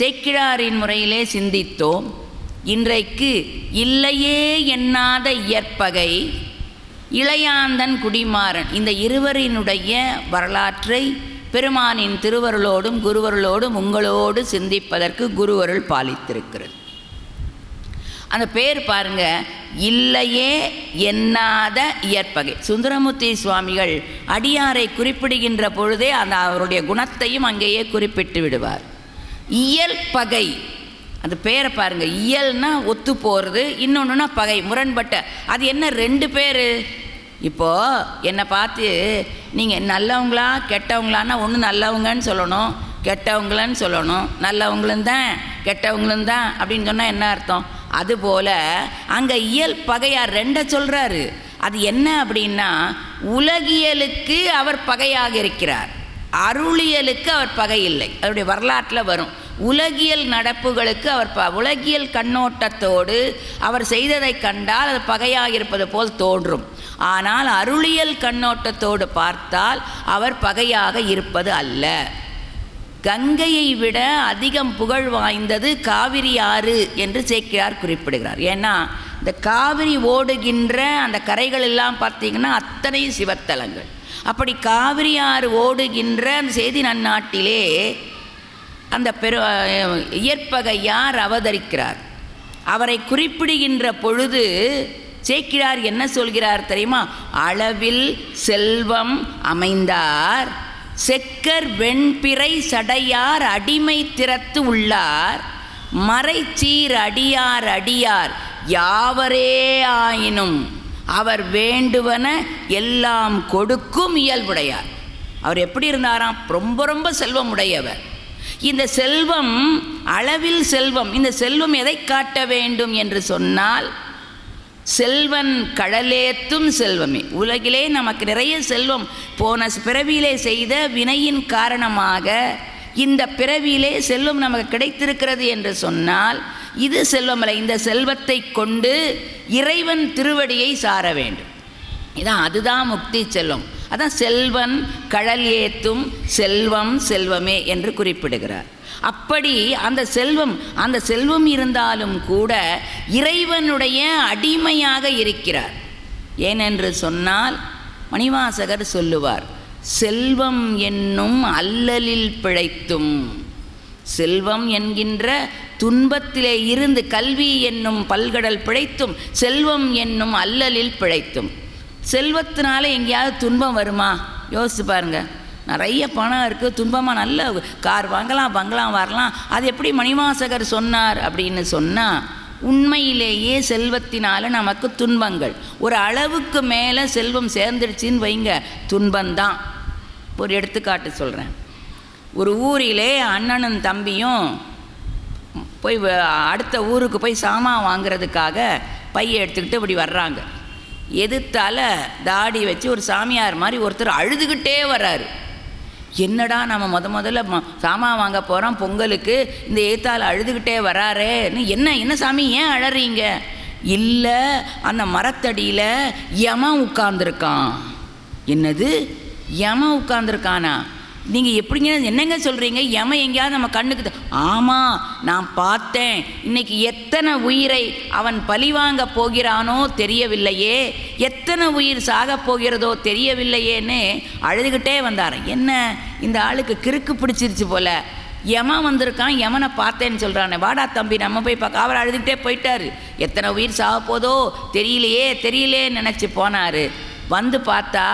சேக்கிழாரின் முறையிலே சிந்தித்தோம். இன்றைக்கு இல்லையே எண்ணாத இயற்பகை இளையாந்தன் குடிமாறன் இந்த இருவரினுடைய வரலாற்றை பெருமானின் திருவருளோடும் குருவருளோடும் உங்களோடு சிந்திப்பதற்கு குருவருள் பாலித்திருக்கிறது. அந்த பேர் பாருங்க, இல்லையே எண்ணாத இயற்பகை. சுந்தரமூர்த்தி சுவாமிகள் அடியாரை குறிப்பிடுகின்ற பொழுதே அந்த அவருடைய குணத்தையும் அங்கேயே குறிப்பிட்டு விடுவார். இயல்பகை, அந்த பேரை பாருங்க, இயல்னா ஒத்து போகிறது, இன்னொன்றுனா பகை முரண்பட்ட. அது என்ன ரெண்டு பேர்? இப்போது என்னை பார்த்து நீங்கள் நல்லவங்களா கெட்டவங்களான்னா ஒன்று நல்லவங்கன்னு சொல்லணும், கெட்டவங்களன்னு சொல்லணும். நல்லவங்களும் தான் கெட்டவங்களும் தான் அப்படின்னு சொன்னால் என்ன அர்த்தம்? அதுபோல் அங்கே இயல் பகையார் ரெண்டை சொல்கிறாரு. அது என்ன அப்படின்னா, உலகியலுக்கு அவர் பகையாக இருக்கிறார், அருளியலுக்கு அவர் பகை இல்லை. அவருடைய வரலாற்றில் வரும். உலகியல் நடப்புகளுக்கு அவர் உலகியல் கண்ணோட்டத்தோடு அவர் செய்ததை கண்டால் அது பகையாக இருப்பது போல் தோன்றும். ஆனால் அருளியல் கண்ணோட்டத்தோடு பார்த்தால் அவர் பகையாக இருப்பது அல்ல. கங்கையை விட அதிகம் புகழ் வாய்ந்தது காவிரி ஆறு என்று சேக்கிழார் குறிப்பிடுகிறார். ஏன்னா இந்த காவிரி ஓடுகின்ற அந்த கரைகள் எல்லாம் பார்த்தீங்கன்னா அத்தனை சிவத்தலங்கள். அப்படி காவிரி ஆறு ஓடுகின்ற அந்த செய்தி நன்னாட்டிலே அந்த இயற்பகையார் அவதரிக்கிறார். அவரை குறிப்பிடுகின்ற பொழுது சேக்கிழார் என்ன சொல்கிறார் தெரியுமா? அளவில் செல்வம் அமைந்தார் செக்கர் வெண்பிறை சடையார் அடிமை திறத்து உள்ளார் மறைச்சீர் அடியார் அடியார் யாவரே ஆயினும் அவர் வேண்டுவன எல்லாம் கொடுக்கும் இயல்புடையார். அவர் எப்படி இருந்தாராம்? ரொம்ப ரொம்ப செல்வம் உடையவர். இந்த செல்வம் அளவில் செல்வம். இந்த செல்வம் எதை காட்ட வேண்டும் என்று சொன்னால், செல்வன் கடலேத்தும் செல்வமே. உலகிலே நமக்கு நிறைய செல்வம் போன பிறவியிலே செய்த வினையின் காரணமாக இந்த பிறவியிலே செல்வம் நமக்கு கிடைத்திருக்கிறது என்று சொன்னால் இது செல்வமல்ல. இந்த செல்வத்தை கொண்டு இறைவன் திருவடியை சார வேண்டும். அதுதான் முக்தி செல்வம். அதான் செல்வன் கடல் ஏத்தும் செல்வம் செல்வமே என்று குறிப்பிடுகிறார். அப்படி அந்த செல்வம் இருந்தாலும் கூட இறைவனுடைய அடிமையாக இருக்கிறார். ஏனென்று சொன்னால் மணிவாசகர் சொல்லுவார், செல்வம் என்னும் அல்லலில் பிழைத்தும். செல்வம் என்கின்ற துன்பத்திலே இருந்து கல்வி என்னும் பல்கடல் பிழைத்தும் செல்வம் என்னும் அல்லலில் பிழைத்தும். செல்வத்தினால எங்கேயாவது துன்பம் வருமா? யோசிச்சு பாருங்க. நிறைய பணம் இருக்குது, துன்பமாக நல்ல கார் வாங்கலாம், பங்களாம் வரலாம். அது எப்படி மணிவாசகர் சொன்னார் அப்படின்னு சொன்னால், உண்மையிலேயே செல்வத்தினால நமக்கு துன்பங்கள். ஒரு அளவுக்கு மேலே செல்வம் சேர்ந்துடுச்சின்னு வைங்க, துன்பந்தான். ஒரு எடுத்துக்காட்டு சொல்கிறேன். ஒரு ஊரிலே அண்ணனும் தம்பியும் போய் அடுத்த ஊருக்கு போய் சாமான் வாங்கிறதுக்காக பையை எடுத்துக்கிட்டு இப்படி வர்றாங்க. எதிர்த்தால தாடி வச்சு ஒரு சாமியார் மாதிரி ஒருத்தர் அழுதுகிட்டே வர்றாரு. என்னடா நம்ம முதல்ல சாமான் வாங்க போகிறோம் பொங்கலுக்கு, இந்த ஏத்தால் அழுதுகிட்டே வராரேன்னு. என்ன சாமி ஏன் அழறீங்க? இல்லை, அந்த மரத்தடியில் யமன் உட்கார்ந்துருக்கான். என்னது, யமன் உட்கார்ந்துருக்கானா? நீங்கள் எப்படிங்க என்னங்க சொல்கிறீங்க? யமன் எங்கேயாவது நம்ம கண்ணுக்கு? ஆமாம், நான் பார்த்தேன். இன்னைக்கு எத்தனை உயிரை அவன் பழிவாங்க போகிறானோ தெரியவில்லையே, எத்தனை உயிர் சாக போகிறதோ தெரியவில்லையேன்னு அழுதுகிட்டே வந்தார். என்ன, இந்த ஆளுக்கு கிறுக்கு பிடிச்சிருச்சு போல. யமன் வந்திருக்கான், யமனை பார்த்தேன்னு சொல்கிறானே, வாடா தம்பி நம்ம போய் பார்க்க. அவர் அழுதுகிட்டே போயிட்டார். எத்தனை உயிர் சாக போதோ தெரியலையே நினச்சி போனார். வந்து பார்த்தா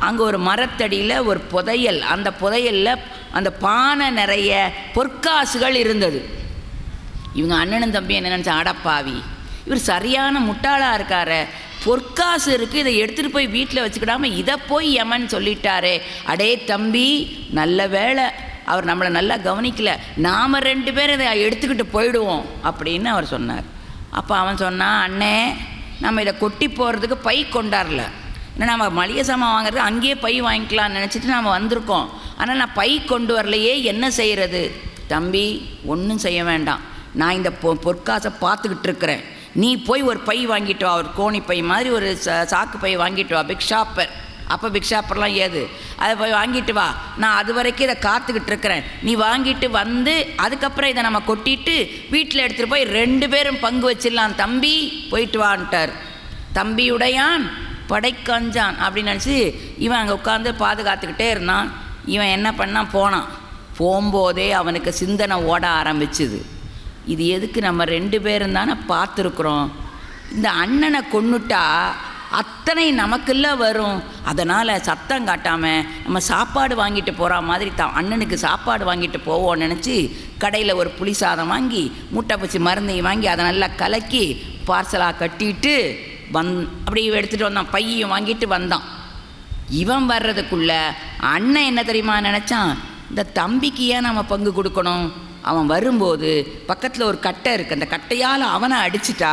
அங்கே ஒரு மரத்தடியில் ஒரு புதையல். அந்த புதையலில் அந்த பானை நிறைய பொற்காசுகள் இருந்தது. இவங்க அண்ணனும் தம்பி என்ன நினச்சா, அடப்பாவி இவர் சரியான முட்டாளாக இருக்காரு, பொற்காசு இருக்குது, இதை எடுத்துகிட்டு போய் வீட்டில் வச்சுக்கிடாம இதை போய் யமன் சொல்லிட்டாரே. அடே தம்பி, நல்ல வேளை அவர் நம்மளை நல்லா கவனிக்கல, நாம் 2 பேரும் இதை எடுத்துக்கிட்டு போயிடுவோம் அப்படின்னு அவர் சொன்னார். அப்போ அவன் சொன்னான், அண்ணே நம்ம இதை கொட்டி போகிறதுக்கு பை கொண்டாடல, ஏன்னா நம்ம மளிகை சாமான் வாங்குறது அங்கேயே பை வாங்கிக்கலாம்னு நினச்சிட்டு நாம் வந்திருக்கோம். ஆனால் நான் பை கொண்டு வரலையே, என்ன செய்கிறது? தம்பி, ஒன்றும் செய்ய வேண்டாம், நான் இந்த பொற்காசை பார்த்துக்கிட்டு இருக்கிறேன், நீ போய் ஒரு பை வாங்கிட்டு வா, ஒரு கோணி பை மாதிரி ஒரு சாக்கு பை வாங்கிட்டு வா, பிக் ஷாப்பர். அப்போ பிக் ஷாப்பர்லாம் ஏது, அதை போய் வாங்கிட்டு வா, நான் அது வரைக்கும் இதை காத்துக்கிட்டு இருக்கிறேன், நீ வாங்கிட்டு வந்து அதுக்கப்புறம் இதை நம்ம கொட்டிட்டு வீட்டில் எடுத்துகிட்டு போய் 2 பேரும் பங்கு வச்சிடலாம் தம்பி, போயிட்டு வான்ட்டார். தம்பியுடையான் படைக்கஞ்சான் அப்படின்னு நினச்சி இவன் அங்கே உட்காந்து பாதுகாத்துக்கிட்டே இருந்தான். இவன் என்ன பண்ணான், போனான். போகும்போதே அவனுக்கு சிந்தனை ஓட ஆரம்பிச்சுது. இது எதுக்கு, நம்ம 2 பேரும் தானே பார்த்துருக்குறோம், இந்த அண்ணனை கொன்னுட்டா அத்தனை நமக்குள்ள வரும், அதனால் சத்தம் காட்டாமல் நம்ம சாப்பாடு வாங்கிட்டு போகிற மாதிரி அண்ணனுக்கு சாப்பாடு வாங்கிட்டு போவோம்னு நினச்சி கடையில் ஒரு புளி சாதம் வாங்கி மூட்டை பூச்சி மருந்தையும் வாங்கி அதை நல்லா கலக்கி பார்சலாக கட்டிட்டு அப்படி எடுத்துகிட்டு வந்தான். பையையும் வாங்கிட்டு வந்தான். இவன் வர்றதுக்குள்ள அண்ணன் என்ன தெரியுமா நினச்சான், இந்த தம்பிக்கு ஏன் நம்ம பங்கு கொடுக்கணும், அவன் வரும்போது பக்கத்தில் ஒரு கட்டை இருக்குது, அந்த கட்டையால் அவனை அடிச்சிட்டா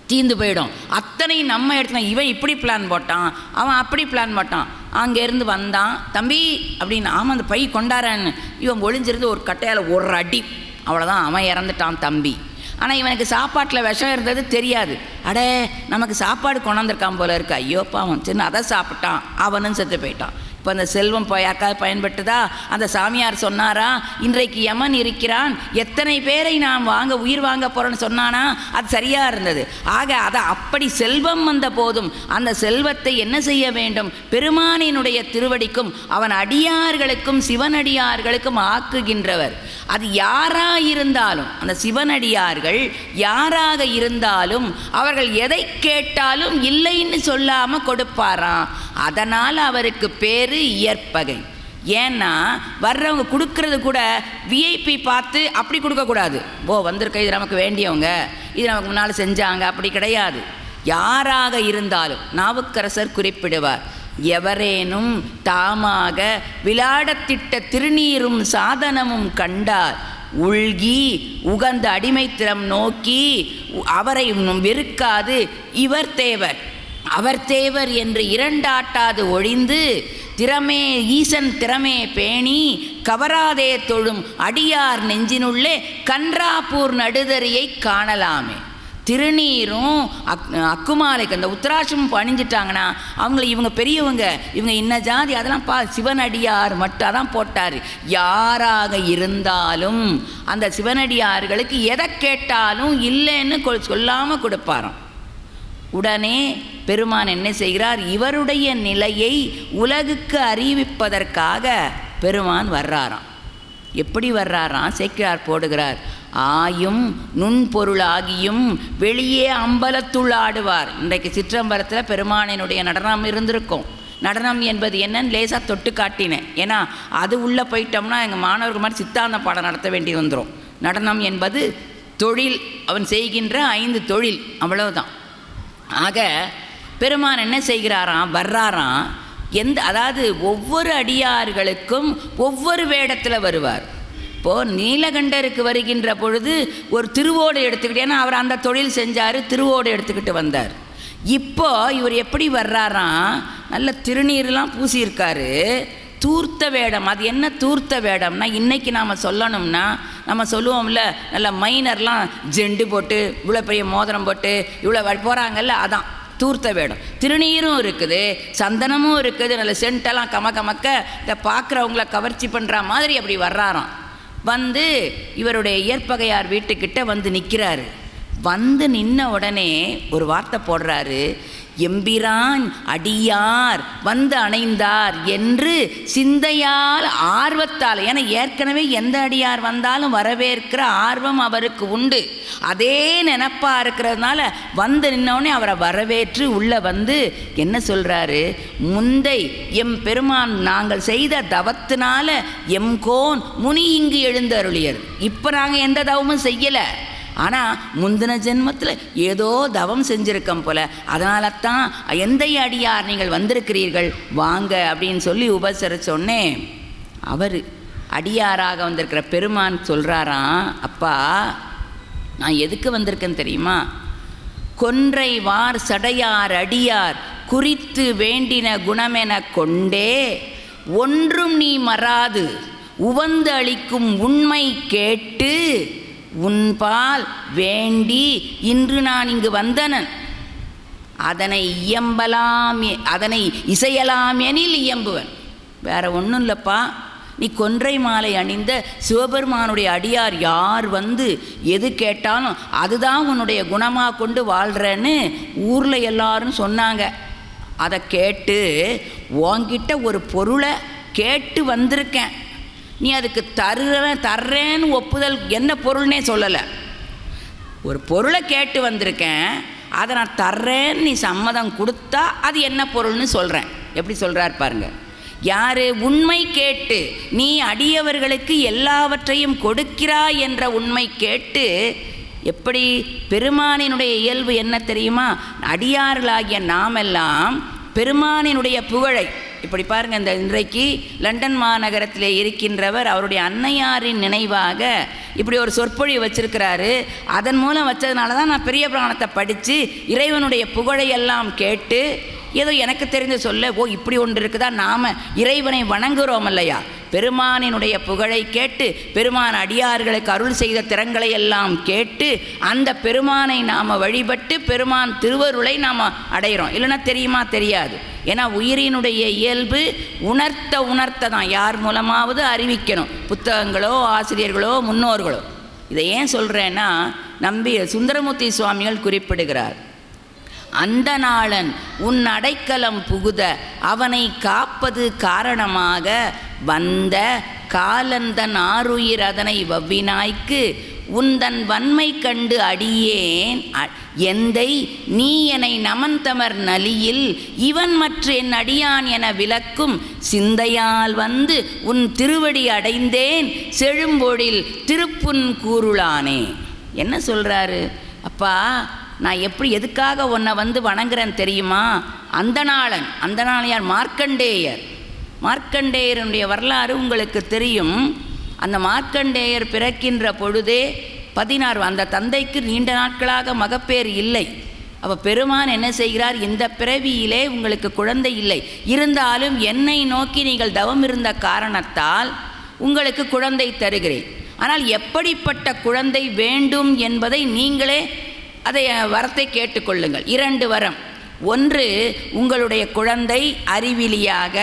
தீந்து போயிடும், அத்தனை நம்ம எடுத்துக்கலாம். இவன் இப்படி பிளான் போட்டான், அவன் அப்படி பிளான் போட்டான். அங்கேருந்து வந்தான், தம்பி அப்படின்னு, ஆமாம் அந்த பை கொண்டாரான்னு இவன் ஒளிஞ்சிருந்து ஒரு கட்டையால் ஒரு அடி, அவ்வளோதான், அவன் இறந்துட்டான் தம்பி. ஆனால் இவனுக்கு சாப்பாட்டில் விஷம் இருந்தது தெரியாது. அடே, நமக்கு சாப்பாடு கொண்டாந்துருக்கான் போல இருக்கு, ஐயோ பாவம், சின்ன அதை சாப்பிட்டான், அவனும் செத்து போயிட்டான். இப்போ அந்த செல்வம் யாருக்காவது பயன்பட்டுதா? அந்த சாமியார் சொன்னாரா, இன்றைக்கு யமன் இருக்கிறான், எத்தனை பேரை நாம் உயிர் வாங்க போகிறோன்னு சொன்னானா, அது சரியாக இருந்தது. ஆக அதை அப்படி செல்வம் வந்த போதும் அந்த செல்வத்தை என்ன செய்ய வேண்டும், பெருமானினுடைய திருவடிக்கும் அவன் அடியார்களுக்கும் சிவனடியார்களுக்கும் ஆக்குகின்றவர். அது யாராக இருந்தாலும், அந்த சிவனடியார்கள் யாராக இருந்தாலும் அவர்கள் எதை கேட்டாலும் இல்லைன்னு சொல்லாமல் கொடுப்பாராம். அதனால் அவருக்கு பேர் இயற்பகை. ஏன்னா வர்றவங்க கொடுக்கறது கூட விஐபி பார்த்து அப்படி கொடுக்கக்கூடாது. வந்திருக்க இது நமக்கு வேண்டியவங்க, இது நமக்கு முன்னால் செஞ்சாங்க, அப்படி கிடையாது. யாராக இருந்தாலும் நாவுக்கரசர் குறிப்பிடுவார், எவரேனும் தாமாக விளையாடத்திட்ட திருநீரும் சாதனமும் கண்டார் உள்கி உகந்த அடிமைத்திறம் நோக்கி அவரை வெறுக்காது இவர் தேவர் அவர் தேவர் என்று இரண்டாட்டாது ஒழிந்து திறமே ஈசன் திறமே பேணி கவராதே தொழும் அடியார் நெஞ்சினுள்ளே கன்றாப்பூர் நடுதறியை காணலாமே. திருநீரும் அக்குமாலைக்கு அந்த உத்தராட்சமும் பணிஞ்சிட்டாங்கன்னா இவங்க பெரியவங்க, இவங்க இன்ன ஜாதி, அதெல்லாம் சிவனடியார் மட்டும் அதான் போட்டார். யாராக இருந்தாலும் அந்த சிவனடியார்களுக்கு எதை கேட்டாலும் இல்லைன்னு சொல்லாமல் கொடுப்பாராம். உடனே பெருமான் என்ன செய்கிறார், இவருடைய நிலையை உலகுக்கு அறிவிப்பதற்காக பெருமான் வர்றாராம். எப்படி வர்றாராம், சேக்கிழார் போடுகிறார், ஆயும் நுண்பொருளாகியும் வெளியே அம்பலத்துள் ஆடுவார். இன்றைக்கு சிற்றம்பலத்தில் பெருமானினுடைய நடனம் இருந்திருக்கும். நடனம் என்பது என்னன்னு லேசாக தொட்டு காட்டினேன். ஏன்னா அது உள்ளே போயிட்டோம்னா எங்கள் மாணவர்கள் மாதிரி சித்தாந்த பாடம் நடத்த வேண்டி வந்துடும். நடனம் என்பது தொழில், அவன் செய்கின்ற 5 தொழில், அவ்வளவுதான். ஆக பெருமான் என்ன செய்கிறாராம், வர்றாராம். அதாவது ஒவ்வொரு அடியார்களுக்கும் ஒவ்வொரு வேடத்தில் வருவார். இப்போது நீலகண்டருக்கு வருகின்ற பொழுது ஒரு திருவோடு எடுத்துக்கிட்டு, ஏன்னா அவர் அந்த தொழில் செஞ்சார், திருவோடு எடுத்துக்கிட்டு வந்தார். இப்போ இவர் எப்படி வர்றாராம், நல்ல திருநீர்லாம் பூசியிருக்காரு, தூர்த்த வேடம். அது என்ன தூர்த்த வேடம்னா, இன்றைக்கி நாம் சொல்லணும்னா நம்ம சொல்லுவோம்ல, நல்ல மைனர்லாம் ஜெண்டு போட்டு இவ்வளோ பெரிய மோதிரம் போட்டு இவ்வளோ போகிறாங்கல்ல, அதான் தூர்த்த வேடம். திருநீரும் இருக்குது, சந்தனமும் இருக்குது, நல்ல சென்ட்டெல்லாம் கமக்க இதை பார்க்குறவங்கள கவர்ச்சி பண்ணுற மாதிரி அப்படி வர்றாராம். வந்து இவருடைய இயற்பகையார் வீட்டுக்கிட்ட வந்து நிற்கிறாரு. வந்து நின்ன உடனே ஒரு வார்த்தை போடுறாரு, எம்பிரான் அடியார் வந்து அணைந்தார் என்று சிந்தையால் ஆர்வத்தால். ஏன்னா ஏற்கனவே எந்த அடியார் வந்தாலும் வரவேற்கிற ஆர்வம் அவருக்கு உண்டு. அதே நினப்பாக இருக்கிறதுனால வந்து நின்னோடனே அவரை வரவேற்று உள்ளே வந்து என்ன சொல்கிறாரு, முந்தை எம் பெருமான் நாங்கள் செய்த தவத்தினால எம்கோன் முனி இங்கு எழுந்தருளியர். இப்போ நாங்கள் எந்த தவமும் செய்யலை, ஆனால் முந்தின ஜென்மத்தில் ஏதோ தவம் செஞ்சுருக்கோம் போல், அதனால தான் எந்த அடியார் நீங்கள் வந்திருக்கிறீர்கள் வாங்க அப்படின்னு சொல்லி உபசரிச்சோன்னே அவர் அடியாராக வந்திருக்கிற பெருமான் சொல்கிறாராம், அப்பா நான் எதுக்கு வந்திருக்கேன்னு தெரியுமா, கொன்றை வார் சடையார் அடியார் குறித்து வேண்டின குணமென கொண்டே ஒன்றும் நீ மறாது உவந்து அளிக்கும் உண்மை கேட்டு உன்பால் வேண்டி இன்று நான் இங்கு வந்தனன். அதனை இசையலாம் எனில் இயம்புவன். வேற ஒன்றும் இல்லைப்பா, நீ கொன்றை மாலை அணிந்த சிவபெருமானுடைய அடியார் யார் வந்து எது கேட்டாலும் அதுதான் உன்னுடைய குணமாக கொண்டு வாழ்கிறேன்னு ஊரில் எல்லாரும் சொன்னாங்க. அதை கேட்டு உன்கிட்ட ஒரு பொருளை கேட்டு வந்திருக்கேன். நீ அதுக்கு தர்றேன்னு ஒப்புதல் என்ன பொருள்னே சொல்லலை. ஒரு பொருளை கேட்டு வந்திருக்கேன், அதை நான் தர்றேன்னு நீ சம்மதம் கொடுத்தா அது என்ன பொருள்னு சொல்கிறேன். எப்படி சொல்கிறார் பாருங்க. யார் உண்மை கேட்டு நீ அடியவர்களுக்கு எல்லாவற்றையும் கொடுக்கிறாய் என்ற உண்மை கேட்டு. எப்படி பெருமானினுடைய இயல்பு என்ன தெரியுமா? அடியார்களாகிய நாமெல்லாம் பெருமானினுடைய புகழை இப்படி பாருங்கள். இந்த இன்றைக்கு லண்டன் மாநகரத்தில் இருக்கின்றவர் அவருடைய அன்னையாரின் நினைவாக இப்படி ஒரு சொற்பொழிவு வச்சிருக்கிறாரு. அதன் மூலம் வச்சதுனால தான் நான் பெரிய புராணத்தை படித்து இறைவனுடைய புகழையெல்லாம் கேட்டு ஏதோ எனக்கு தெரிந்து சொல்ல, ஓ இப்படி ஒன்று இருக்குதா, நாம் இறைவனை வணங்குகிறோம் இல்லையா? பெருமானினுடைய புகழை கேட்டு பெருமான் அடியார்களுக்கு அருள் செய்த திறங்களை எல்லாம் கேட்டு அந்த பெருமானை நாம் வழிபட்டு பெருமான் திருவருளை நாம் அடைகிறோம். இல்லைன்னா தெரியுமா? தெரியாது. ஏன்னா உயிரினுடைய இயல்பு உணர்த்த தான் யார் மூலமாவது அறிவிக்கணும், புத்தகங்களோ ஆசிரியர்களோ முன்னோர்களோ. இதை ஏன் சொல்கிறேன்னா, நம்பி சுந்தரமூர்த்தி சுவாமிகள் குறிப்பிடுகிறார். அந்த நாளன் உன் அடைக்கலம் புகுத அவனை காப்பது காரணமாக வந்த காலந்தன் ஆருயிர் அதனை வவ்வினாய்க்கு உந்தன் வன்மை கண்டு அடியேன் எந்தை நீ என்னை நமந்தமர் நலியில் இவன் மற்ற என் அடியான் என விளக்கும் சிந்தையால் வந்து உன் திருவடி அடைந்தேன் செழும்பொழில் திருப்புன் கூருளானே. என்ன சொல்கிறாரு? அப்பா, நான் எப்படி எதுக்காக உன்னை வந்து வணங்குறேன் தெரியுமா? அந்த நாளன் யார்? மார்க்கண்டேயருடைய வரலாறு உங்களுக்கு தெரியும். அந்த மார்க்கண்டேயர் பிறக்கின்ற பொழுதே 16 அந்த தந்தைக்கு நீண்ட நாட்களாக மகப்பேறு இல்லை. அப்போ பெருமான் என்ன செய்கிறார்? இந்த பிறவியிலே உங்களுக்கு குழந்தை இல்லை, இருந்தாலும் என்னை நோக்கி நீங்கள் தவம் இருந்த காரணத்தால் உங்களுக்கு குழந்தை தருகிறேன். ஆனால் எப்படிப்பட்ட குழந்தை வேண்டும் என்பதை நீங்களே அதை வரத்தை கேட்டுக்கொள்ளுங்கள். 2 வரம். ஒன்று, உங்களுடைய குழந்தை அறிவிலியாக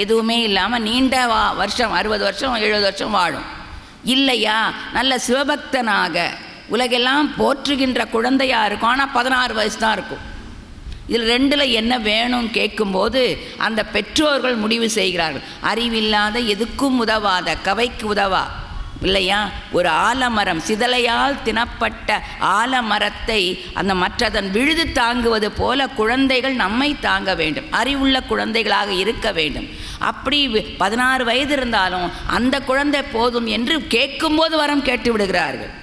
எதுவுமே இல்லாமல் நீண்ட வருஷம் 60 வருஷம் 70 வருஷம் வாழும். இல்லையா, நல்ல சிவபக்தனாக உலகெல்லாம் போற்றுகின்ற குழந்தையாக இருக்கும், ஆனால் 16 வயசு தான் இருக்கும். இதில் 2ல் என்ன வேணும் கேட்கும்போது அந்த பெற்றோர்கள் முடிவு செய்கிறார்கள். அறிவில்லாத எதுக்கும் உதவாத கவைக்கு உதவா இல்லையா, ஒரு ஆலமரம் சிதலையால் தினப்பட்ட ஆலமரத்தை அந்த மற்றதன் விழுது தாங்குவது போல குழந்தைகள் நம்மை தாங்க வேண்டும், அறிவுள்ள குழந்தைகளாக இருக்க வேண்டும். அப்படி 16 வயது இருந்தாலும் அந்த குழந்தை போதும் என்று கேட்கும்போது வரம் கேட்டு விடுகிறார்கள்.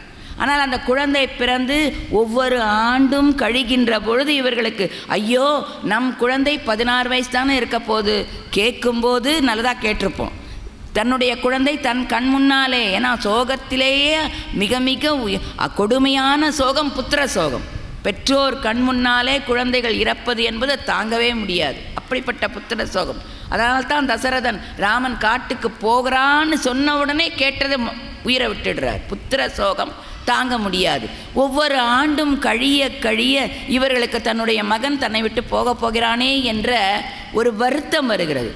ஆனால் அந்த குழந்தை பிறந்து ஒவ்வொரு ஆண்டும் கழிகின்ற பொழுது இவர்களுக்கு ஐயோ நம் குழந்தை 16 வயசு தானே இருக்க போது, கேட்கும்போது நல்லதாக கேட்டிருப்போம். தன்னுடைய குழந்தை தன் கண் முன்னாலே, ஏன்னா சோகத்திலேயே மிக மிக கொடுமையான சோகம் புத்திர சோகம். பெற்றோர் கண் முன்னாலே குழந்தைகள் இறப்பது என்பது தாங்கவே முடியாது, அப்படிப்பட்ட புத்திர சோகம். அதனால்தான் தசரதன் ராமன் காட்டுக்கு போகிறான்னு சொன்ன உடனே கேட்டதை உயிரை விட்டுடுறார். புத்திர சோகம் தாங்க முடியாது. ஒவ்வொரு ஆண்டும் கழிய இவர்களுக்கு தன்னுடைய மகன் தன்னை விட்டு போகிறானே என்ற ஒரு வருத்தம் வருகிறது.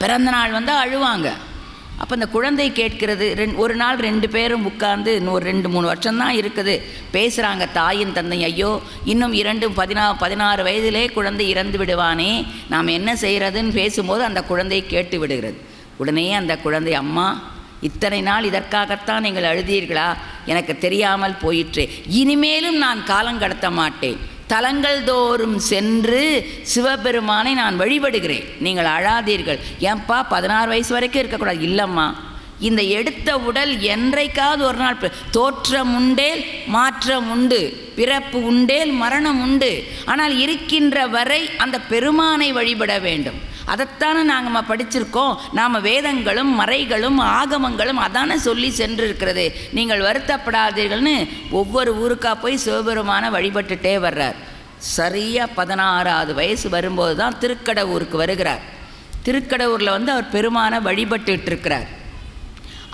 பிறந்த நாள் வந்தால் அழுவாங்க. அப்போ இந்த குழந்தை கேட்கிறது. ஒரு நாள் 2 பேரும் உட்கார்ந்து இன்னொரு 2-3 வருஷம்தான் இருக்குது பேசுகிறாங்க தாயின் தந்தை. ஐயோ இன்னும் 16 வயதிலே குழந்தை இறந்து விடுவானே, நாம் என்ன செய்கிறதுன்னு பேசும்போது அந்த குழந்தை கேட்டு விடுகிறது. உடனே அந்த குழந்தை, அம்மா இத்தனை நாள் இதற்காகத்தான் நீங்கள் அழுதீர்களா? எனக்கு தெரியாமல் போயிற்றே. இனிமேலும் நான் காலங்கடத்த மாட்டேன். தலங்கள் தோறும் சென்று சிவபெருமானை நான் வழிபடுகிறேன். நீங்கள் அழாதீர்கள். ஏன்பா 16 வயசு வரைக்கும் இருக்கக்கூடாது? இல்லைம்மா, இந்த எடுத்த உடல் என்றைக்காவது ஒரு நாள் தோற்றம் உண்டேல் மாற்றம் உண்டு, பிறப்பு உண்டேல் மரணம் உண்டு. ஆனால் இருக்கின்ற வரை அந்த பெருமானை வழிபட வேண்டும். அதைத்தானே நாங்கள் படிச்சிருக்கோம். நாம் வேதங்களும் மறைகளும் ஆகமங்களும் அதானே சொல்லி சென்றிருக்கிறது. நீங்கள் வருத்தப்படாதீர்கள்னு ஒவ்வொரு ஊருக்கா போய் சிவபெருமானை வழிபட்டுட்டே வர்றார். சரியாக 16வது வயசு வரும்போது தான் திருக்கடவூருக்கு வருகிறார். திருக்கடவூரில் அவர் பெருமானை வழிபட்டுட்டு இருக்கிறார்.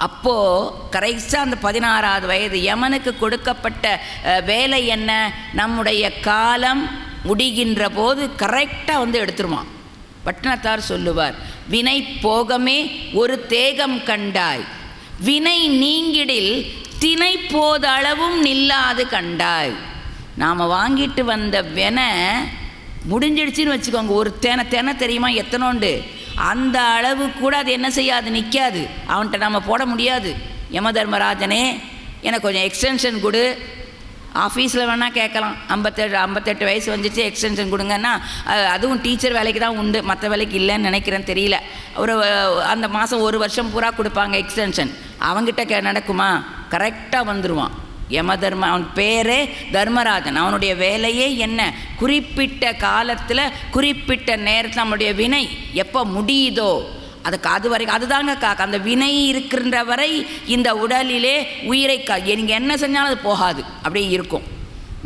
அப்போது கரெக்டாக அந்த 16வது வயது யமனுக்கு கொடுக்கப்பட்ட வேலை என்ன, நம்முடைய காலம் முடிகின்ற போது கரெக்டாக எடுத்துருவான். பட்டினத்தார் சொல்லுவார், வினை போகமே ஒரு தேகம் கண்டாய், வினை நீங்கிடில் தினை போதளவும் நில்லாது கண்டாய். நாம் வாங்கிட்டு வந்த வெனை முடிஞ்சிடுச்சின்னு வச்சுக்கோங்க, ஒரு தெனை தெரியுமா எத்தனோண்டு, அந்த அளவு கூட அது என்ன செய்யாது, நிற்காது. அவன்கிட்ட நம்ம போட முடியாது, யமதர்மராஜனே எனக்கு கொஞ்சம் எக்ஸ்டென்ஷன் கொடு. ஆஃபீஸில் வேணால் கேட்கலாம், 58 வயசு வந்துச்சு எக்ஸ்டென்ஷன் கொடுங்கன்னா, அதுவும் டீச்சர் வேலைக்கு தான் உண்டு, மற்ற வேலைக்கு இல்லைன்னு நினைக்கிறேன், தெரியல. அந்த மாதம் 1 வருஷம் பூரா கொடுப்பாங்க எக்ஸ்டென்ஷன். அவங்ககிட்ட நடக்குமா? கரெக்டாக வந்துடுவான் யமதர்ம. அவன் பேரே தர்மராஜன். அவனுடைய வேலையே என்ன, குறிப்பிட்ட காலத்தில் குறிப்பிட்ட நேரத்தில் நம்முடைய வினை எப்போ முடியுதோ அது வரைக்கும் அதுதாங்க காக்க. அந்த வினை இருக்கின்ற வரை இந்த உடலிலே உயிரை நீங்கள் என்ன செஞ்சாலும் அது போகாது, அப்படியே இருக்கும்.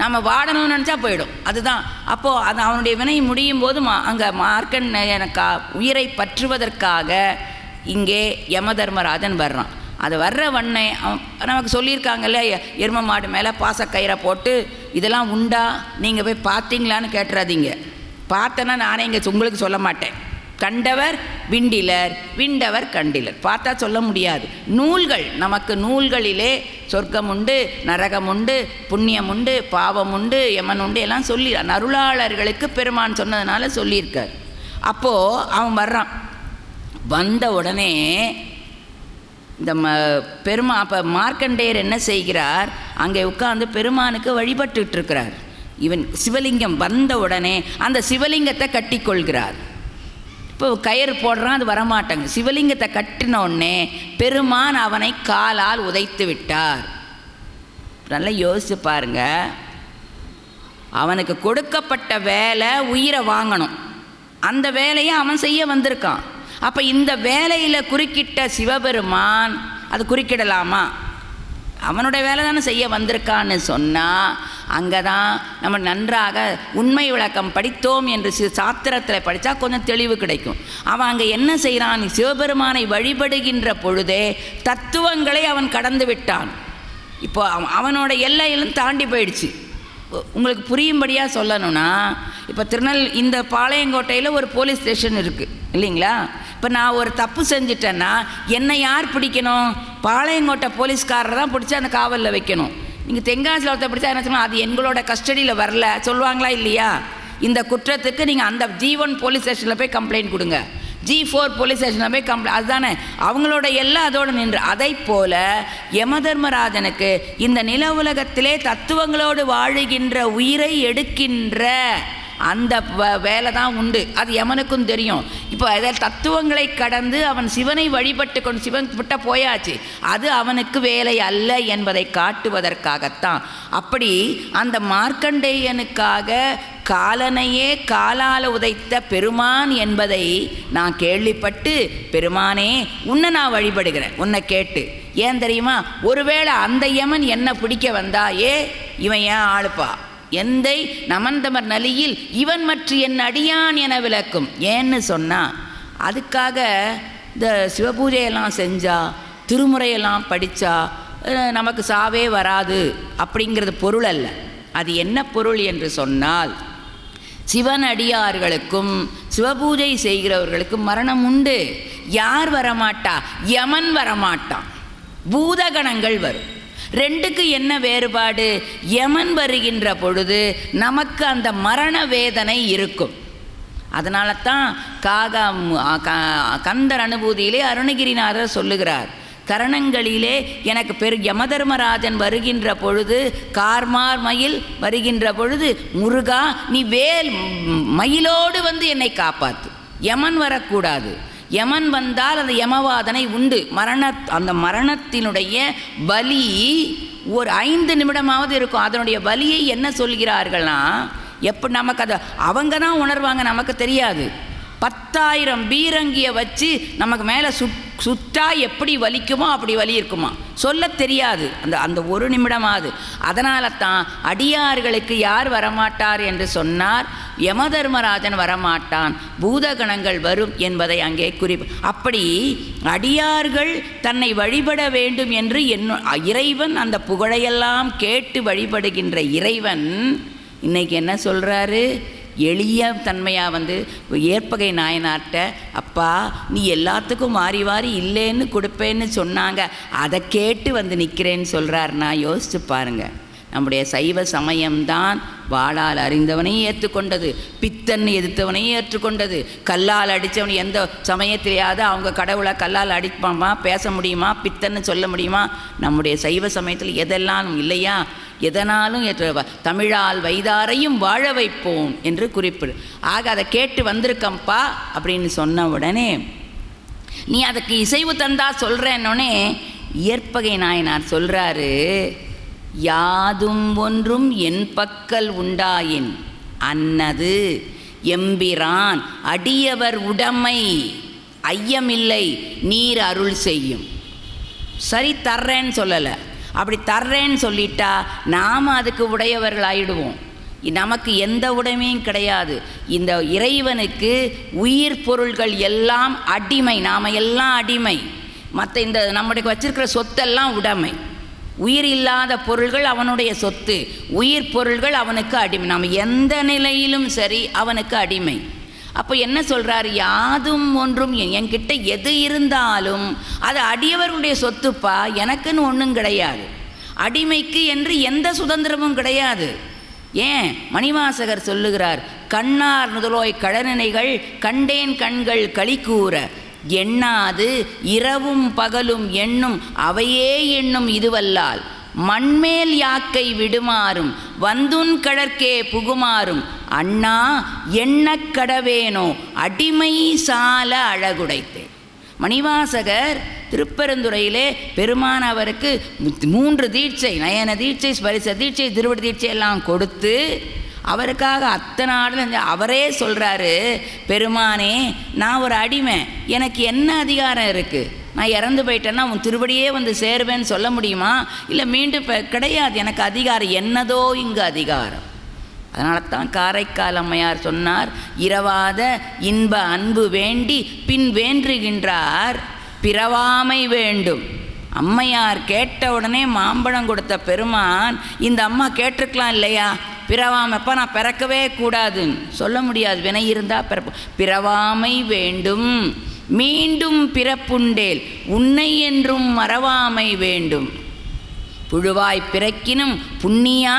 நம்ம வாடணும்னு நினச்சா போயிடும், அதுதான். அப்போது அது அவனுடைய வினை முடியும் போது அங்கே மார்க்கண்டேயனுக்கா உயிரை பற்றுவதற்காக இங்கே யமதர்மராஜன் வர்றான். அது வர்ற வண்ணே நமக்கு சொல்லியிருக்காங்கல்ல, எரும மாடு மேலே பாசக்கயிறை போட்டு இதெல்லாம் உண்டா, நீங்கள் போய் பார்த்தீங்களான்னு கேட்டுறாதீங்க. பார்த்தேன்னா நானே இங்கே உங்களுக்கு சொல்ல மாட்டேன். கண்டவர் விண்டிலர், விண்டவர் கண்டிலர். பார்த்தா சொல்ல முடியாது. நூல்கள், நமக்கு நூல்களிலே சொர்க்கம் உண்டு, நரகம் உண்டு, புண்ணியம் உண்டு, பாவம் உண்டு, யமன் உண்டு எல்லாம் சொல்லி அருளாளர்களுக்கு பெருமான் சொன்னதுனால சொல்லியிருக்கார். அப்போது அவன் வர்றான். வந்த உடனே இந்த அப்போ மார்க்கண்டேயர் என்ன செய்கிறார், அங்கே உட்கார்ந்து பெருமானுக்கு வழிபட்டுட்டு இருக்கிறார். இவன் சிவலிங்கம் வந்த உடனே அந்த சிவலிங்கத்தை கட்டி கொள்கிறார். இப்போ கயிறு போடுறான், அது வரமாட்டாங்க. சிவலிங்கத்தை கட்டினோடனே பெருமான் அவனை காலால் உதைத்து விட்டார். நல்லா யோசிச்சு பாருங்க, அவனுக்கு கொடுக்கப்பட்ட வேலை உயிரை வாங்கணும், அந்த வேலையை அவன் செய்ய வந்திருக்கான். அப்போ இந்த வேலையில் குறுக்கிட்ட சிவபெருமான் அது குறுக்கிடலாமா? அவனுடைய வேலை தானே செய்ய வந்திருக்கான்னு சொன்னால், அங்கே தான் நம்ம நன்றாக உண்மை விளக்கம் படித்தோம் என்று சாத்திரத்தில் படித்தா கொஞ்சம் தெளிவு கிடைக்கும். அவன் அங்கே என்ன செய்கிறான், சிவபெருமானை வழிபடுகின்ற பொழுதே தத்துவங்களை அவன் கடந்து விட்டான். இப்போ அவனோட எல்லையிலும் தாண்டி போயிடுச்சு. உங்களுக்கு புரியும்படியாக சொல்லணும்னா, இப்போ இந்த பாளையங்கோட்டையில் ஒரு போலீஸ் ஸ்டேஷன் இருக்குது இல்லைங்களா? இப்போ நான் ஒரு தப்பு செஞ்சிட்டேன்னா என்னை யார் பிடிக்கணும்? பாளையங்கோட்டை போலீஸ்காரரை தான் பிடிச்சி அந்த காவலில் வைக்கணும். நீங்கள் தென்காசியில் ஒருத்தர் பிடிச்சா என்ன சொல்லணும், அது எங்களோட கஸ்டடியில் வரல சொல்லுவாங்களா இல்லையா? இந்த குற்றத்துக்கு நீங்கள் அந்த G1 போலீஸ் ஸ்டேஷனில் போய் கம்ப்ளைண்ட் கொடுங்க, G4 போலீஸ் ஸ்டேஷனில் போய் கம்ப்ளைண்ட், அதுதானே அவங்களோட எல்லாம் அதோடு நின்று. அதை போல் யமதர்மராஜனுக்கு இந்த நில உலகத்திலே தத்துவங்களோடு வாழுகின்ற உயிரை எடுக்கின்ற அந்த வேலை தான் உண்டு. அது யமனுக்கும் தெரியும். இப்போ அதில் தத்துவங்களை கடந்து அவன் சிவனை வழிபட்டு கொண்டு சிவன் விட்ட போயாச்சு, அது அவனுக்கு வேலை அல்ல என்பதை காட்டுவதற்காகத்தான். அப்படி அந்த மார்க்கண்டேயனுக்காக காலனையே காலால் உதைத்த பெருமான் என்பதை நான் கேள்விப்பட்டு, பெருமானே உன்னை நான் வழிபடுகிறேன் உன்னை கேட்டு. ஏன் தெரியுமா? ஒருவேளை அந்த யமன் என்ன பிடிக்க வந்தா, இவன் ஏன் ஆளுப்பா, எந்தை நமந்தமர் நலியில் இவன் மற்ற என் அடியான் என விளக்கும். ஏன்னு சொன்னால், அதுக்காக இந்த சிவபூஜையெல்லாம் செஞ்சா, திருமுறையெல்லாம் படித்தா நமக்கு சாவே வராது அப்படிங்கிறது பொருள் அல்ல. அது என்ன பொருள் என்று சொன்னால், சிவன் அடியார்களுக்கும் சிவபூஜை செய்கிறவர்களுக்கும் மரணம் உண்டு. யார் வரமாட்டா? யமன் வரமாட்டான், பூதகணங்கள் வரும். ரெண்டுக்கு என்ன வேறுபாடு? யமன் வருகின்ற பொழுது நமக்கு அந்த மரண வேதனை இருக்கும். அதனால தான் கந்தர் அனுபூதியிலே அருணகிரிநாதர் சொல்லுகிறார், கரணங்களிலே எனக்கு யமதர்மராஜன் வருகின்ற பொழுது, கார்மார் மயில் வருகின்ற பொழுது, முருகா நீ மயிலோடு வந்து என்னை காப்பாற்று, யமன் வரக்கூடாது. யமன் வந்தால் அந்த யமவாதனை உண்டு. அந்த மரணத்தினுடைய வலி ஒரு 5 நிமிடமாவது இருக்கும். அதனுடைய வலியை என்ன சொல்கிறார்கள்னா, எப்படி நமக்கு அதை அவங்க தான் உணர்வாங்க, நமக்கு தெரியாது. 10,000 பீரங்கியை வச்சு நமக்கு மேலே சுட்டா எப்படி வலிக்குமோ அப்படி வலி இருக்குமா, சொல்ல தெரியாது அந்த ஒரு நிமிடமாவது. அதனால தான் அடியார்களுக்கு யார் வரமாட்டார் என்று சொன்னார், யமதர்மராஜன் வரமாட்டான், பூதகணங்கள் வரும் என்பதை அங்கே அப்படி அடியார்கள் தன்னை வழிபட வேண்டும் என்று இறைவன் அந்த புகழையெல்லாம் கேட்டு வழிபடுகின்ற இறைவன் இன்னைக்கு என்ன சொல்கிறாரு, எளிய தன்மையாக ஏற்பகை நாயனார்ட்ட, அப்பா நீ எல்லாத்துக்கும் வாரி வாரி இல்லைன்னு கொடுப்பேன்னு சொன்னாங்க, அதை கேட்டு நிற்கிறேன்னு சொல்கிறாருன்னா யோசிச்சு பாருங்கள். நம்முடைய சைவ சமயம்தான் வாளால் அறிந்தவனையும் ஏற்றுக்கொண்டது, பித்தன்னு எதிர்த்தவனையும் ஏற்றுக்கொண்டது, கல்லால் அடித்தவனை எந்த சமயத்திலேயாவது அவங்க கடவுளை கல்லால் அடிப்பாமா, பேச முடியுமா, பித்தன்னு சொல்ல முடியுமா? நம்முடைய சைவ சமயத்தில் எதெல்லாம் இல்லையா, எதனாலும் தமிழால் வைதாரையும் வாழ வைப்போம் என்று குறிப்பிடு. ஆக அதை கேட்டு வந்திருக்கம்பா அப்படின்னு சொன்ன உடனே நீ அதுக்கு இசைவு தந்தா சொல்கிறேன்னொடனே இயற்பகை நாயனார் சொல்கிறாரு, யாதும் ஒன்றும் என் பக்கல் உண்டாயின் அன்னது எம்பிரான் அடியவர் உடைமை ஐயமில்லை நீர் அருள் செய்யும். சரி தர்றேன்னு சொல்லலை, அப்படி தர்றேன்னு சொல்லிட்டா நாம் அதுக்கு உடையவர்கள் ஆயிடுவோம். நமக்கு எந்த உடைமையும் கிடையாது. இந்த இறைவனுக்கு உயிர் பொருள்கள் எல்லாம் அடிமை, நாம் எல்லாம் அடிமை. மற்ற இந்த நம்முடைய வச்சிருக்கிற சொத்தெல்லாம் உடைமை. உயிர் இல்லாத பொருள்கள் அவனுடைய சொத்து, உயிர் பொருள்கள் அவனுக்கு அடிமை. நாம் எந்த நிலையிலும் சரி அவனுக்கு அடிமை. அப்போ என்ன சொல்கிறார், யாதும் ஒன்றும் என்கிட்ட எது இருந்தாலும் அது அடியவர்களுடைய சொத்துப்பா, எனக்குன்னு ஒன்றும் கிடையாது. அடிமைக்கு என்று எந்த சுதந்திரமும் கிடையாது. ஏன் மணிவாசகர் சொல்லுகிறார், கண்ணார் முதலோய் கடனினைகள் கண்டேன் கண்கள் களி கூற எண்ணாது இரவும் பகலும் எண்ணும் அவையே எண்ணும் இதுவல்லால் மண்மேல் யாக்கை விடுமாறும் வந்துன் கடற்கே புகுமாறும் அண்ணா எண்ணக் கடவேனோ அடிமை சால அழகுடைத்தே. மணிவாசகர் திருப்பெருந்துறையிலே பெருமான் அவருக்கு 3 தீட்சை, நயன தீட்சை, ஸ்பரிச தீட்சை, திருவடி தீட்சை எல்லாம் கொடுத்து அவருக்காக அத்தனை ஆடல் அவரே சொல்கிறாரு, பெருமானே நான் ஒரு அடிமை, எனக்கு என்ன அதிகாரம் இருக்குது? நான் இறந்து போயிட்டேன்னா உன் திருவடியே சேருவேன்னு சொல்ல முடியுமா? இல்லை மீண்டும் கிடையாது, எனக்கு அதிகாரம் என்னதோ இங்கு அதிகாரம். அதனால தான் காரைக்கால் அம்மையார் சொன்னார், இரவாத இன்ப அன்பு வேண்டி பின் வேண்டுகின்றார் பிறவாமை வேண்டும். அம்மையார் கேட்ட உடனே மாம்பழம் கொடுத்த பெருமான் இந்த அம்மா கேட்டிருக்கலாம் இல்லையா, பிறவாமைப்பா நான் பிறக்கவே கூடாதுன்னு சொல்ல முடியாது, வினை இருந்தால் பிறப்பு. பிறவாமை வேண்டும் மீண்டும் பிறப்புண்டேல் உன்னை என்றும் மறவாமை வேண்டும். புழுவாய் பிறக்கினும் புண்ணியா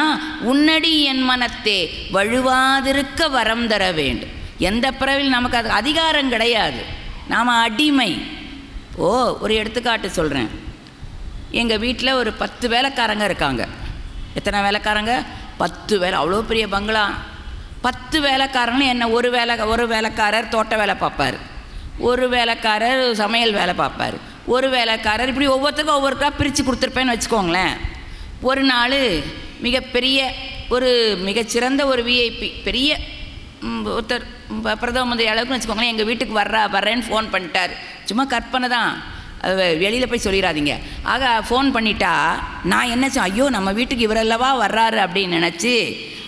உன்னடி என் மனத்தே வழுவாதிருக்க வரம் தர வேண்டும். எந்த பிறவில் நமக்கு அது அதிகாரம் கிடையாது, நாம் அடிமை. ஒரு எடுத்துக்காட்டு சொல்கிறேன். எங்கள் வீட்டில் ஒரு 10 வேலைக்காரங்க இருக்காங்க. எத்தனை வேலைக்காரங்க? 10 வேலை. அவ்வளோ பெரிய பங்களா. 10 வேலைக்காரங்களும் என்ன, ஒரு வேலைக்காரர் தோட்ட வேலை பார்ப்பார், ஒரு வேலைக்காரர் சமையல் வேலை பார்ப்பார், ஒரு வேலைக்காரர், இப்படி ஒவ்வொருத்தருக்கும் ஒவ்வொருக்கா பிரித்து கொடுத்துருப்பேன்னு வச்சுக்கோங்களேன். ஒரு நாள் மிகச்சிறந்த ஒரு விஐபி, பெரிய ஒருத்தர் பிரதம மந்திரி அளவுக்குன்னு வச்சுக்கோங்களேன், எங்கள் வீட்டுக்கு வர்றேன்னு ஃபோன் பண்ணிட்டார். சும்மா கற்பனை தான், வெளியில் போய் சொல்லிடாதீங்க. ஆக ஃபோன் பண்ணிட்டா நான் என்ன ஐயோ நம்ம வீட்டுக்கு இவரெல்லவா வர்றாரு அப்படின்னு நினச்சி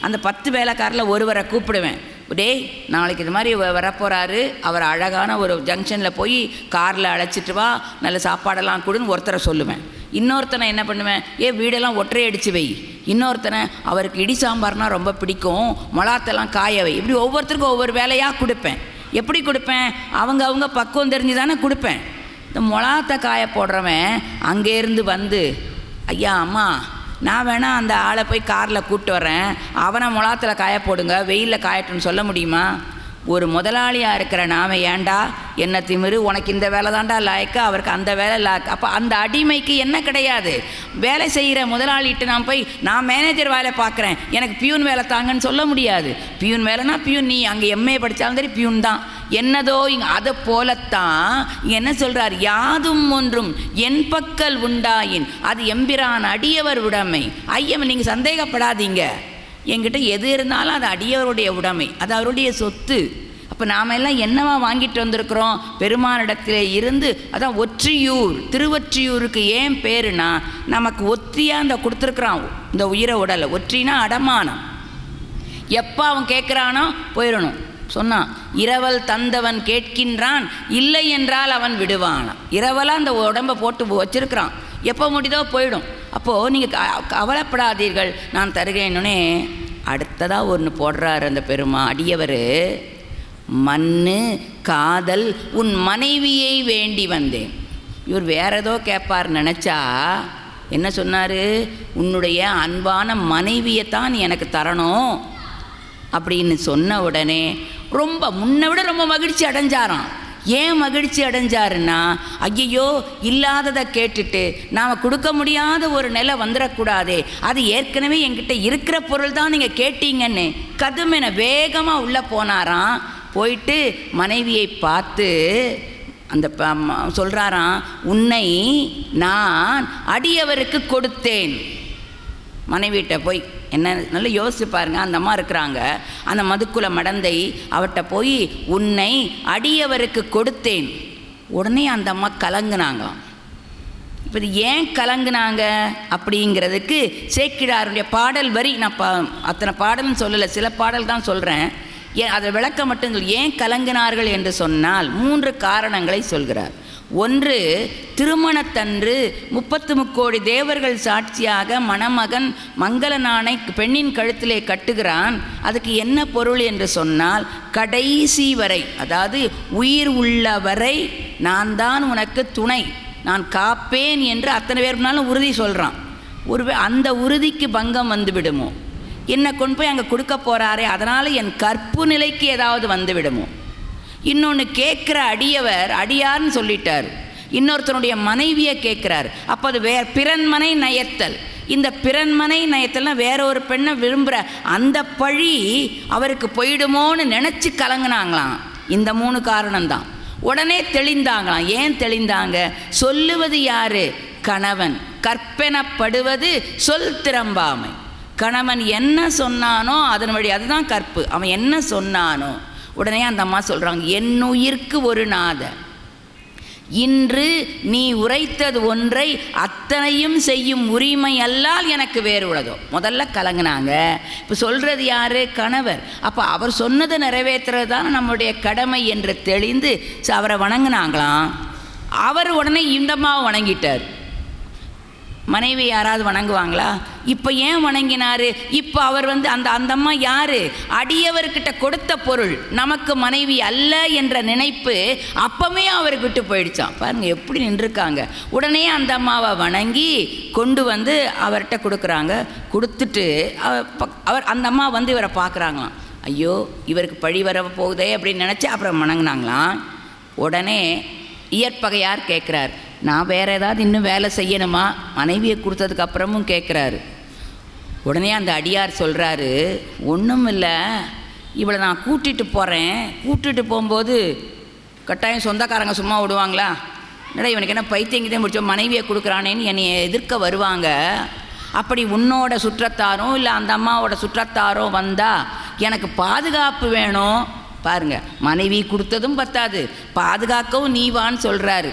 அந்த 10 வேலைக்காரில் ஒருவரை கூப்பிடுவேன். டேய் நாளைக்கு இது மாதிரி வரப்போகிறாரு, அவர் அழகான ஒரு ஜங்ஷனில் போய் காரில் அழைச்சிட்டு வா, நல்ல சாப்பாடெல்லாம் கொடுன்னு ஒருத்தரை சொல்லுவேன். இன்னொருத்தனை என்ன பண்ணுவேன், வீடெல்லாம் ஒற்றை அடித்து வை. இன்னொருத்தனை அவருக்கு இடி சாம்பார்னால் ரொம்ப பிடிக்கும், மொளாத்தெல்லாம் காய வை. இப்படி ஒவ்வொருத்தருக்கும் ஒவ்வொரு வேலையாக கொடுப்பேன். எப்படி கொடுப்பேன், அவங்க பக்குவம் தெரிஞ்சு தானே கொடுப்பேன். இந்த மொளாத்தை காய போடுறவன் அங்கேருந்து ஐயா அம்மா நான் வேணால் அந்த ஆளை போய் காரில் கூப்பிட்டு வரேன், அவனை மொளாத்தில் காய போடுங்க, வெயிலில் காயட்டுன்னு சொல்ல முடியுமா? ஒரு முதலாளியாக இருக்கிற நாம ஏண்டா என்ன திமிரு, உனக்கு இந்த வேலை தாண்டா லாய்க்கு, அவருக்கு அந்த வேலை லாய்க்கு. அப்போ அந்த அடிமைக்கு என்ன கிடையாது, வேலை செய்கிற முதலாளிட்டு நான் மேனேஜர் வேலை பார்க்குறேன், எனக்கு பியூன் வேலை தாங்கன்னு சொல்ல முடியாது. பியூன் வேலைனா பியூன், நீ அங்கே எம்ஏ படித்தாலும் சரி பியூன் தான், என்னதோ இங்கே. அதை போலத்தான் இங்கே என்ன சொல்கிறார், யாதும் ஒன்றும் என் பக்கல் உண்டாயின் அது எம்பிரான் அடியவர் உடைமை. ஐயம் நீங்கள் சந்தேகப்படாதீங்க, என்கிட்ட எது இருந்தாலும் அது அடியவருடைய உடைமை, அது அவருடைய சொத்து. அப்போ நாம் எல்லாம் என்னவா வாங்கிட்டு வந்திருக்கிறோம்? பெருமானிடத்தில் இருந்து. அதான் ஒற்றியூர், திருவொற்றியூருக்கு ஏன் பேருனா நமக்கு ஒற்றியாக இந்த கொடுத்துருக்குறான் இந்த உயிரை உடலை. ஒற்றினா அடமானம். எப்போ அவன் கேட்குறானோ போயிடணும். சொன்னான், இரவல் தந்தவன் கேட்கின்றான், இல்லை என்றால் அவன் விடுவானான். இரவலாக அந்த உடம்பை போட்டு வச்சிருக்கிறான், எப்போ முடிதோ போயிடும். அப்போது நீங்கள் கவலைப்படாதீர்கள், நான் தருகிறேன்னே. அடுத்ததாக ஒன்று போடுறாரு அந்த பெருமா அடியவர். மண்ணு காதல் உன் மனைவியை வேண்டி வந்தேன். இவர் வேற ஏதோ கேட்பார் நினச்சா என்ன சொன்னார்? உன்னுடைய அன்பான மனைவியை தான் எனக்கு தரணும் அப்படின்னு சொன்ன உடனே ரொம்ப முன்னை விட ரொம்ப மகிழ்ச்சி அடைஞ்சாராம். ஏன் மகிழ்ச்சி அடைஞ்சாருன்னா, ஐயோ இல்லாததை கேட்டுட்டு நாம் கொடுக்க முடியாத ஒரு நிலை வந்துடக்கூடாதே, அது ஏற்கனவே என்கிட்ட இருக்கிற பொருள் தான் நீங்கள் கேட்டீங்கன்னு கதுமென வேகமாக உள்ளே போனாராம். போயிட்டு மனைவியை பார்த்து அந்த சொல்கிறாராம், உன்னை நான் அடியவருக்கு கொடுத்தேன். மனைவிட்ட போய் என்ன நல்லா யோசிச்சு பாருங்க. அந்த அம்மா இருக்கிறாங்க, அந்த மதுக்குல மடந்தை, அவட்ட போய் உன்னை அடியவருக்கு கொடுத்தேன். உடனே அந்த அம்மா கலங்குனாங்க. இப்போ இது ஏன் கலங்குனாங்க அப்படிங்கிறதுக்கு சேக்கிழாருடைய பாடல் வரி, நான் அத்தனை பாடல்னு சொல்லலை, சில பாடல் தான் சொல்கிறேன். அதை விளக்க மட்டும் ஏன் கலங்கினார்கள் என்று சொன்னால் 3 காரணங்களை சொல்கிறார். ஒன்று, திருமணத்தன்று 33 கோடி தேவர்கள் சாட்சியாக மணமகன் மங்கள நாணை பெண்ணின் கழுத்திலே கட்டுகிறான். அதுக்கு என்ன பொருள் என்று சொன்னால், கடைசி வரை, அதாவது உயிர் உள்ளவரை நான் தான் உனக்கு துணை, நான் காப்பேன் என்று அத்தனை பேருனாலும் உறுதி சொல்கிறான். அந்த உறுதிக்கு பங்கம் வந்து விடுமோ, என்னை கொண்டு போய் அங்கே கொடுக்க போகிறாரே, அதனால் என் கற்பு நிலைக்கு ஏதாவது வந்து விடுமோ. இன்னொன்று, கேட்குற அடியவர் அடியார்னு சொல்லிட்டார், இன்னொருத்தனுடைய மனைவியை கேட்குறார். அப்போ அது பிறன்மனை நயத்தல். இந்த பிறன்மனை நயத்தல்னால் வேற ஒரு பெண்ணை விரும்புகிற அந்த பழி அவருக்கு போயிடுமோன்னு நினச்சி கலங்கினாங்களாம். இந்த 3 காரணம்தான். உடனே தெளிந்தாங்களாம். ஏன் தெளிந்தாங்க? சொல்லுவது யாரு? கணவன். கற்பெனப்படுவது சொல் திறம்பாமை. கணவன் என்ன சொன்னானோ அதன் வழி, அதுதான் கற்பு. அவன் என்ன சொன்னானோ. உடனே அந்த அம்மா சொல்கிறாங்க, என்னுயிர்க்கு ஒரு நாத, இன்று நீ உரைத்தது ஒன்றை அத்தனையும் செய்யும் உரிமை அல்லால் எனக்கு வேறு உள்ளதோ. முதல்ல கலங்கினாங்க. இப்போ சொல்கிறது யார்? கணவர். அப்போ அவர் சொன்னதை நிறைவேற்றுறது தான் நம்முடைய கடமை என்று தெளிந்து அவரை வணங்கினாங்களாம். அவர் உடனே இந்த அம்மாவை வணங்கிட்டார். மனைவி யாராவது வணங்குவாங்களா? இப்போ ஏன் வணங்கினார்? இப்போ அவர் அந்த அம்மா யார்? அடியவர்கிட்ட கொடுத்த பொருள் நமக்கு மனைவி அல்ல என்ற நினைப்பு அப்பவே அவருக்கு விட்டு போயிடுச்சான். பாருங்கள் எப்படி நின்றுருக்காங்க. உடனே அந்த அம்மாவை வணங்கி கொண்டு வந்து அவர்கிட்ட கொடுக்குறாங்க. கொடுத்துட்டு அவர் அந்த அம்மா இவரை பார்க்குறாங்களாம். ஐயோ இவருக்கு பழி வர போகுதே அப்படின்னு நினச்சி அப்புறம் வணங்கினாங்களாம். உடனே இயற்பகையார் கேட்குறார், நான் வேறு ஏதாவது இன்னும் வேலை செய்யணுமா? மனைவியை கொடுத்ததுக்கு அப்புறமும் கேட்குறாரு. உடனே அந்த அடியார் சொல்கிறாரு, ஒன்றும் இல்லை, இவளை நான் கூட்டிகிட்டு போகிறேன். கூட்டிகிட்டு போகும்போது கட்டாயம் சொந்தக்காரங்க சும்மா விடுவாங்களா? என்னடா இவனுக்கு என்ன பைத்தியங்கிட்டே முடிச்சோம், மனைவியை கொடுக்குறானேன்னு என்னை எதிர்க்க வருவாங்க. அப்படி உன்னோட சுற்றத்தாரும் இல்லை அந்த அம்மாவோட சுற்றத்தாரோ வந்தால் எனக்கு பாதுகாப்பு வேணும். பாருங்க, மனைவி கொடுத்ததும் பத்தாது, பாதுகாக்கவும் நீ வான்னு சொல்கிறாரு.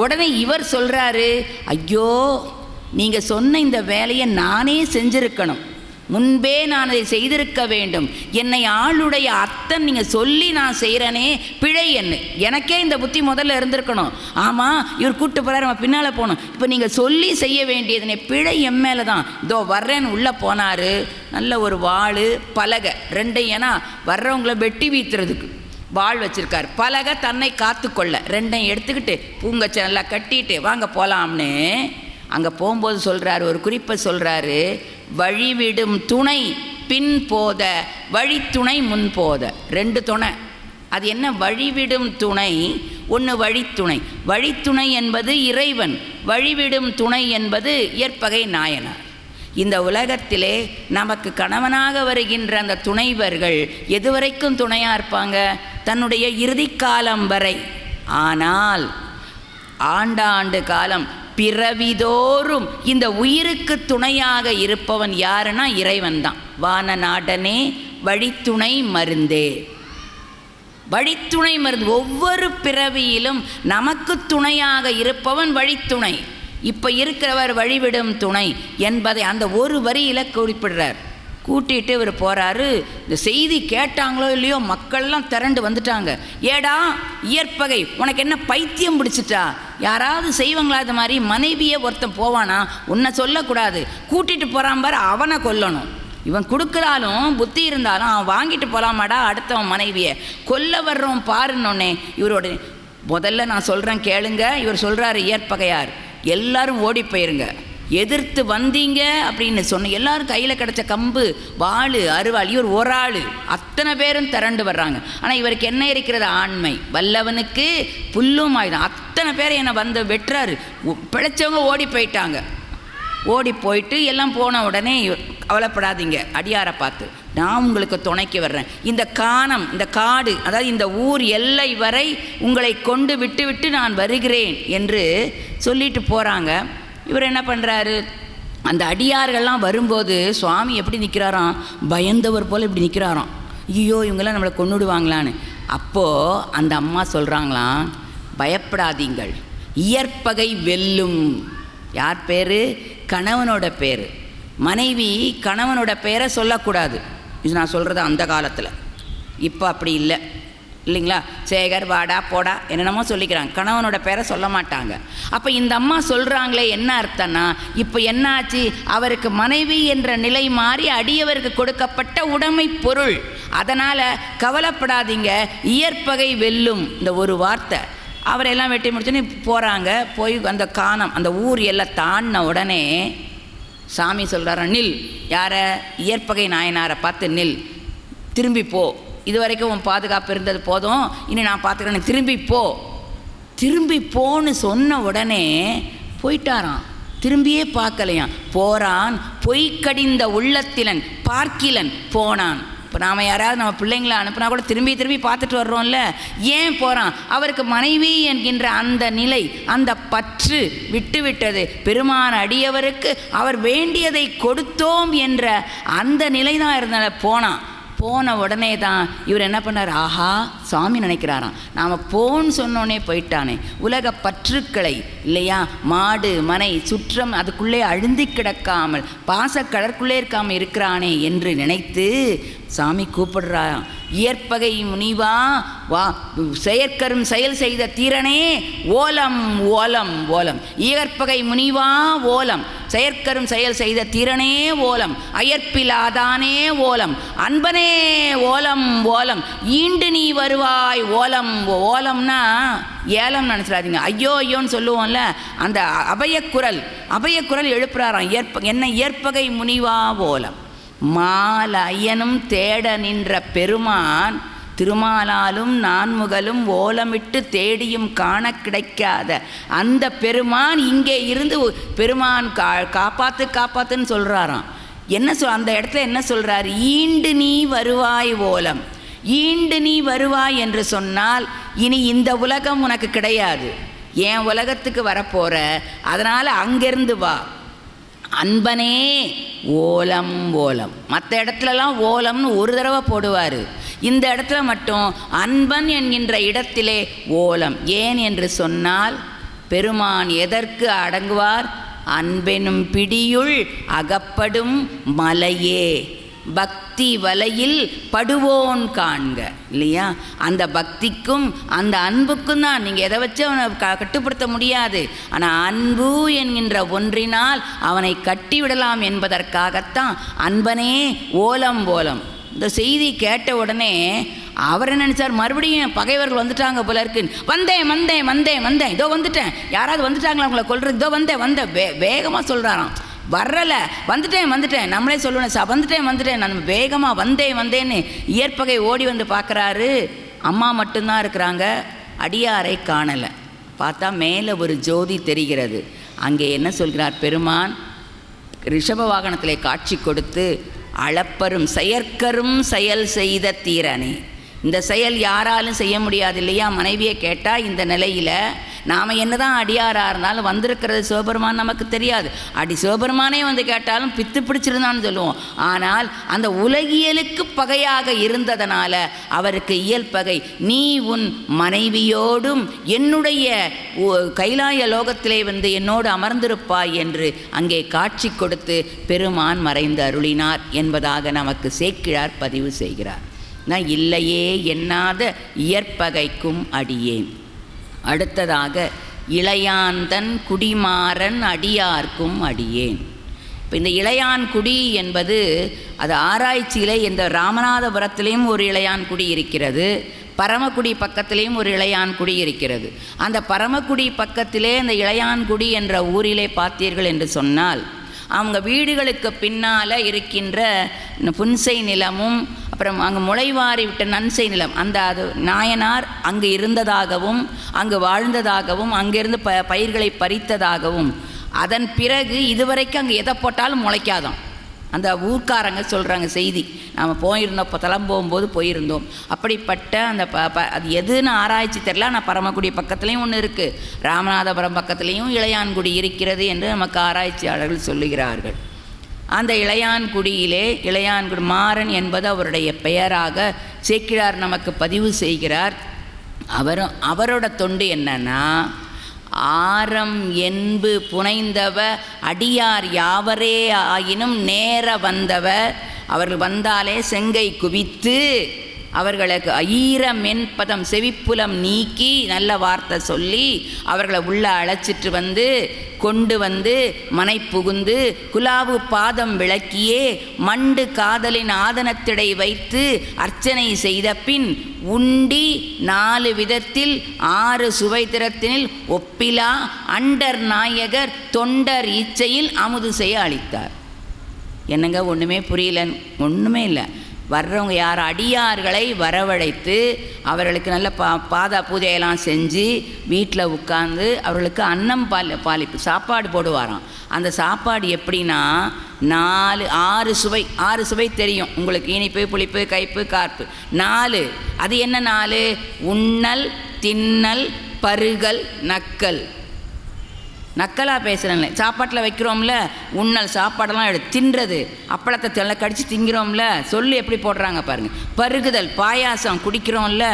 உடனே இவர் சொல்கிறாரு, ஐயோ நீங்கள் சொன்ன இந்த வேலையை நானே செஞ்சுருக்கணும், முன்பே நான் அதை செய்திருக்க வேண்டும். என்னை ஆளுடைய அத்தன் நீங்கள் சொல்லி நான் செய்கிறேனே, பிழை என்ன, எனக்கே இந்த புத்தி முதல்ல இருந்திருக்கணும். ஆமாம் இவர் கூப்பிட்டு போகிறார், நம்ம பின்னால் போகணும். இப்போ நீங்கள் சொல்லி செய்ய வேண்டியதுனே, பிழை என் மேலே தான். இதோ வர்றேன்னு உள்ளே போனார். நல்ல ஒரு வாள் பலகை 2, ஏன்னா வர்றவங்கள வெட்டி வீத்துறதுக்கு வாள் வச்சுருக்கார். பலகை தன்னை காத்து கொள்ள 2 எடுத்துக்கிட்டு பூங்கச்சை நல்லா கட்டிட்டு வாங்க போகலாம்னு அங்கே போகும்போது சொல்கிறாரு, ஒரு குறிப்பை சொல்கிறாரு, வழிவிடும் துணை பின் போத வழித்துணை முன் போத. 2 துணை. அது என்ன? வழிவிடும் துணை ஒன்று, வழித்துணை. வழித்துணை என்பது இறைவன், வழிவிடும் துணை என்பது இயற்பகை நாயனார். இந்த உலகத்திலே நமக்கு கணவனாக வருகின்ற அந்த துணைவர்கள் எதுவரைக்கும் துணையாக இருப்பாங்க? தன்னுடைய இறுதி காலம் வரை. ஆனால் ஆண்டாண்டு காலம் பிறவிதோறும் இந்த உயிருக்கு துணையாக இருப்பவன் யாருன்னா இறைவன் தான். வான நாடனே வழித்துணை மருந்தே. வழித்துணை மருந்து. ஒவ்வொரு பிறவியிலும் நமக்கு துணையாக இருப்பவன் வழித்துணை. இப்போ இருக்கிறவர் வழிவிடும் துணை என்பதை அந்த ஒரு வரியில் குறிப்பிடுறார். கூட்டிகிட்டு இவர் போகிறாரு. இந்த செய்தி கேட்டாங்களோ இல்லையோ மக்கள்லாம் திரண்டு வந்துட்டாங்க. ஏடா இயற்பகை, உனக்கு என்ன பைத்தியம் பிடிச்சிட்டா? யாராவது செய்வாங்களா இது மாதிரி? மனைவியே ஒருத்தன் போவானா? உன்னை சொல்லக்கூடாது, கூட்டிகிட்டு போகிறான் பாரு, அவனை கொல்லணும். இவன் கொடுக்குறாலும் புத்தி இருந்தாலும் அவன் வாங்கிட்டு போகலாமாடா அடுத்தவன் மனைவியை? கொல்ல வர்றவன் பாருன்னொன்னே இவரோட முதல்ல நான் சொல்கிறேன் கேளுங்க. இவர் சொல்கிறாரு இயற்பகையார், எல்லாரும் ஓடி போயிருங்க. எதிர்த்து வந்தீங்க அப்படின்னு சொன்ன எல்லாரும் கையில் கிடச்ச கம்பு, வாள், அருவாள், இவர் ஒரு ஆள், அத்தனை பேரும் திரண்டு வர்றாங்க. ஆனால் இவருக்கு என்ன இருக்கிறது? ஆண்மை. வல்லவனுக்கு புல்லும் ஆயுதம். அத்தனை பேரை என்னை வந்து வெட்டுறாரு. பிழைச்சவங்க ஓடி போயிட்டாங்க. ஓடி போயிட்டு எல்லாம் போன உடனே கவலைப்படாதீங்க, அடியாரை பார்த்து நான் உங்களுக்கு துணைக்கு வர்றேன். இந்த கானம், இந்த காடு, அதாவது இந்த ஊர் எல்லை வரை உங்களை கொண்டு விட்டு விட்டு நான் வருகிறேன் என்று சொல்லிட்டு போகிறாங்க. இவர் என்ன பண்ணுறாரு? அந்த அடியார்கள்லாம் வரும்போது சுவாமி எப்படி நிற்கிறாராம்? பயந்தவர் போல் இப்படி நிற்கிறாராம். ஐயோ இவங்கெல்லாம் நம்மளை கொன்னுடுவாங்களான்னு. அப்போது அந்த அம்மா சொல்கிறாங்களாம், பயப்படாதீங்கள், இயற்பகை வெல்லும். யார் பேர்? கணவனோட பேர். மனைவி கணவனோட பேரை சொல்லக்கூடாது. இது நான் சொல்கிறது அந்த காலத்தில். இப்போ அப்படி இல்லை இல்லைங்களா? சேகர், வாடா, போடா, என்னென்னமோ சொல்லிக்கிறாங்க. கணவனோட பேரை சொல்ல மாட்டாங்க. அப்போ இந்த அம்மா சொல்கிறாங்களே என்ன அர்த்தம்னா, இப்போ என்னாச்சு? அவருக்கு மனைவி என்ற நிலை மாறி அடியவருக்கு கொடுக்கப்பட்ட உடைமை பொருள். அதனால் கவலைப்படாதீங்க, இயற்பகை வெல்லும். இந்த ஒரு வார்த்தை. அவரெல்லாம் வெட்டி முடிச்சுன்னு போகிறாங்க. போய் அந்த கானம், அந்த ஊர் எல்லாம் தாண்டின உடனே சாமி சொல்கிறாரா, நில். யாரை? இயற்பகை நாயனாரை பார்த்து நில், திரும்பி போ. இது வரைக்கும் உன் பாதுகாப்பு இருந்தது போதும், இனி நான் பார்த்துக்கிறேன், திரும்பி போ. திரும்பி போன்னு சொன்ன உடனே போயிட்டாராம். திரும்பியே பார்க்கலையாம். போகிறான். பொய்க்கடிந்த உள்ளத்திலன் பார்க்கிலன் போனான். இப்போ நாம் யாராவது நம்ம பிள்ளைங்களை அனுப்புனா கூட திரும்பி திரும்பி பார்த்துட்டு வர்றோம்ல. ஏன் போகிறான்? அவருக்கு மனைவி என்கின்ற அந்த நிலை, அந்த பற்று விட்டு விட்டது. பெருமான் அடியவருக்கு அவர் வேண்டியதை கொடுத்தோம் என்ற அந்த நிலை தான் இருந்தனால போனான். போன உடனே தான் இவர் என்ன பண்ணார்? ஆஹா, சுவாமி நினைக்கிறாராம், நாம் போன்னு சொன்னோன்னே போயிட்டானே. உலக பற்றுக்களை இல்லையா, மாடு மனை சுற்றம் அதுக்குள்ளே அழுந்தி கிடக்காமல் பாசக்கடற்குள்ளே இருக்காமல் இருக்கிறானே என்று நினைத்து சாமி கூப்பிடுறாராம். இயற்பகை முனிவா வா, செயற்கரும் செயல் செய்த தீரனே ஓலம் ஓலம் ஓலம். இயற்பகை முனிவா ஓலம், செயற்கரும் செயல் செய்த தீரனே ஓலம், அயற்பிலாதானே ஓலம், அன்பனே ஓலம் ஓலம், ஈண்டு நீ வருவாய் ஓலம். ஓலம்னா ஏலம் நினச்சிடாதீங்க, ஐயோ ஐயோன்னு சொல்லுவோம்ல, அந்த அபயக்குரல் எழுப்புறாராம். என்ன இயற்பகை முனிவா ஓலம். மாலையனும் தேட நின்ற பெருமான் திருமாலாலும் நான்முகலும் ஓலமிட்டு தேடியும் காண கிடைக்காத அந்த பெருமான் இங்கே இருந்து பெருமான் காப்பாத்துன்னு சொல்கிறாராம். என்ன அந்த இடத்துல என்ன சொல்கிறார்? ஈண்டு நீ வருவாய் ஓலம். ஈண்டு நீ வருவாய் என்று சொன்னால் இனி இந்த உலகம் உனக்கு கிடையாது, என் உலகத்துக்கு வரப்போகிற, அதனால் அங்கேருந்து வா. அன்பனே ஓலம் ஓலம். மற்ற இடத்துலலாம் ஓலம்னு ஒரு தடவை போடுவார், இந்த இடத்துல மட்டும் அன்பன் என்கின்ற இடத்திலே ஓலம். ஏன் என்று சொன்னால் பெருமான் எதற்கு அடங்குவார்? அன்பெனும் பிடியுள் அகப்படும் மலையே, பக்தி வலையில் படுவோன் காண்க இல்லையா? அந்த பக்திக்கும் அந்த அன்புக்கும் தான் நீங்கள் எதை வச்சு அவனை கட்டுப்படுத்த முடியாது. ஆனால் அன்பு என்கின்ற ஒன்றினால் அவனை கட்டிவிடலாம் என்பதற்காகத்தான் அன்பனே ஓலம் ஓலம். இந்த செய்தி கேட்ட உடனே அவர் என்ன நினச்சார்? மறுபடியும் பகைவர்கள் வந்துட்டாங்க போல இருக்கு. வந்தேன் இதோ வந்துட்டேன். யாராவது வந்துட்டாங்களா அவங்கள கொல்றது? இதோ வந்தேன் வேகமாக சொல்கிறாராம். வரலை, வந்துட்டேன் நம்மளே சொல்லணும், வந்துட்டேன் நான் வேகமாக வந்தேன்னு இயற்பகை ஓடி வந்து பார்க்குறாரு. அம்மா மட்டும்தான் இருக்கிறாங்க, அடியாரை காணலை. பார்த்தா மேலே ஒரு ஜோதி தெரிகிறது. அங்கே என்ன சொல்கிறார் பெருமான்? ரிஷப வாகனத்திலே காட்சி கொடுத்து அளப்பரும் செயற்கரும் செயல் செய்த தீரனே. இந்த செயல் யாராலும் செய்ய முடியாது இல்லையா? மனைவியை கேட்டால் இந்த நிலையில் நாம் என்ன தான் அடியாராக இருந்தாலும் வந்திருக்கிறது சிவபெருமான் நமக்கு தெரியாது. சிவபெருமானே வந்து கேட்டாலும் பித்து பிடிச்சிருந்தான்னு சொல்லுவோம். ஆனால் அந்த உலகியலுக்கு பகையாக இருந்ததனால அவருக்கு இயல்பகை. நீ உன் மனைவியோடும் என்னுடைய கைலாய லோகத்திலே வந்து என்னோடு அமர்ந்திருப்பாய் என்று அங்கே காட்சி கொடுத்து பெருமான் மறைந்து அருளினார் என்பதாக நமக்கு சேக்கிழார் பதிவு செய்கிறார். நான் இல்லையே எண்ணாத இயற்பகைக்கும் அடியேன். அடுத்ததாக இளையாந்தன் குடிமாறன் அடியார்க்கும் அடியேன். இப்போ இந்த இளையான்குடி என்பது அது ஆராய்ச்சியில் இந்த ராமநாதபுரத்திலையும் ஒரு இளையான்குடி இருக்கிறது, பரமக்குடி பக்கத்திலேயும் ஒரு இளையான்குடி இருக்கிறது. அந்த பரமக்குடி பக்கத்திலே இந்த இளையான்குடி என்ற ஊரிலே பார்த்தீர்கள் என்று சொன்னால் அவங்க வீடுகளுக்கு பின்னால் இருக்கின்ற புன்சை நிலமும் அப்புறம் அங்கே முளைவாரி விட்ட நன்சை நிலம், அந்த அது நாயனார் அங்கு இருந்ததாகவும் அங்கு வாழ்ந்ததாகவும் அங்கிருந்து பயிர்களை பறித்ததாகவும், அதன் பிறகு இதுவரைக்கும் அங்கே எதை போட்டாலும் முளைக்காதான் அந்த ஊர்க்காரங்க சொல்கிறாங்க செய்தி. நாம் போயிருந்தோம், இப்போ தளம் போகும்போது போயிருந்தோம். அப்படிப்பட்ட அந்த அது எதுன்னு ஆராய்ச்சி தெரியல. ஆனால் பரமக்குடி பக்கத்துலேயும் ஒன்று இருக்குது, ராமநாதபுரம் பக்கத்துலேயும் இளையான்குடி இருக்கிறது என்று நமக்கு ஆராய்ச்சியாளர்கள் சொல்லுகிறார்கள். அந்த இளையான்குடியிலே இளையான்குடி மாறன் என்பது அவருடைய பெயராக சேக்கிழார் நமக்கு பதிவு செய்கிறார். அவரோட தொண்டு என்னன்னா, ஆரம் என்பு புனைந்தவ அடியார் யாவரே ஆயினும் நேர வந்தவர். அவர்கள் வந்தாலே செங்கை குவித்து அவர்களுக்கு ஈர மென்பதம் செவிப்புலம் நீக்கி நல்ல வார்த்தை சொல்லி அவர்களை உள்ள அழைச்சிட்டு வந்து கொண்டு வந்து மனை புகுந்து குலாவு பாதம் விளக்கியே மண்டு காதலின் ஆதனத்திடை வைத்து அர்ச்சனை செய்த பின் உண்டி 4 விதத்தில் 6 சுவை திறத்தினில் ஒப்பிலா அண்டர் நாயகர் தொண்டர் இச்சையில் அமுது செய்ய அளித்தார். என்னங்க ஒன்றுமே புரியல, ஒன்றுமே இல்லை. வர்றவங்க யார் அடியார்களை வரவழைத்து அவர்களுக்கு நல்ல பாதா பூஜையெல்லாம் செஞ்சு வீட்டில் உட்கார்ந்து அவர்களுக்கு அன்னம் பாலிப்பு சாப்பாடு போடுவாராம். அந்த சாப்பாடு எப்படின்னா 6 சுவை தெரியும் உங்களுக்கு, இனிப்பு புளிப்பு கைப்பு கார்ப்பு. 4 அது என்ன 4? உண்ணல் தின்னல் பருகல் நக்கல். நக்கலாக பேசுகிறேன்ல, சாப்பாட்டில் வைக்கிறோம்ல, உண்ணல் சாப்பாடெல்லாம் தின்றது, அப்பளத்தை தெல்ல கடித்து திங்கிறோம்ல, சொல்லு எப்படி போடுறாங்க பாருங்கள். பருகுதல் பாயாசம் குடிக்கிறோம்ல,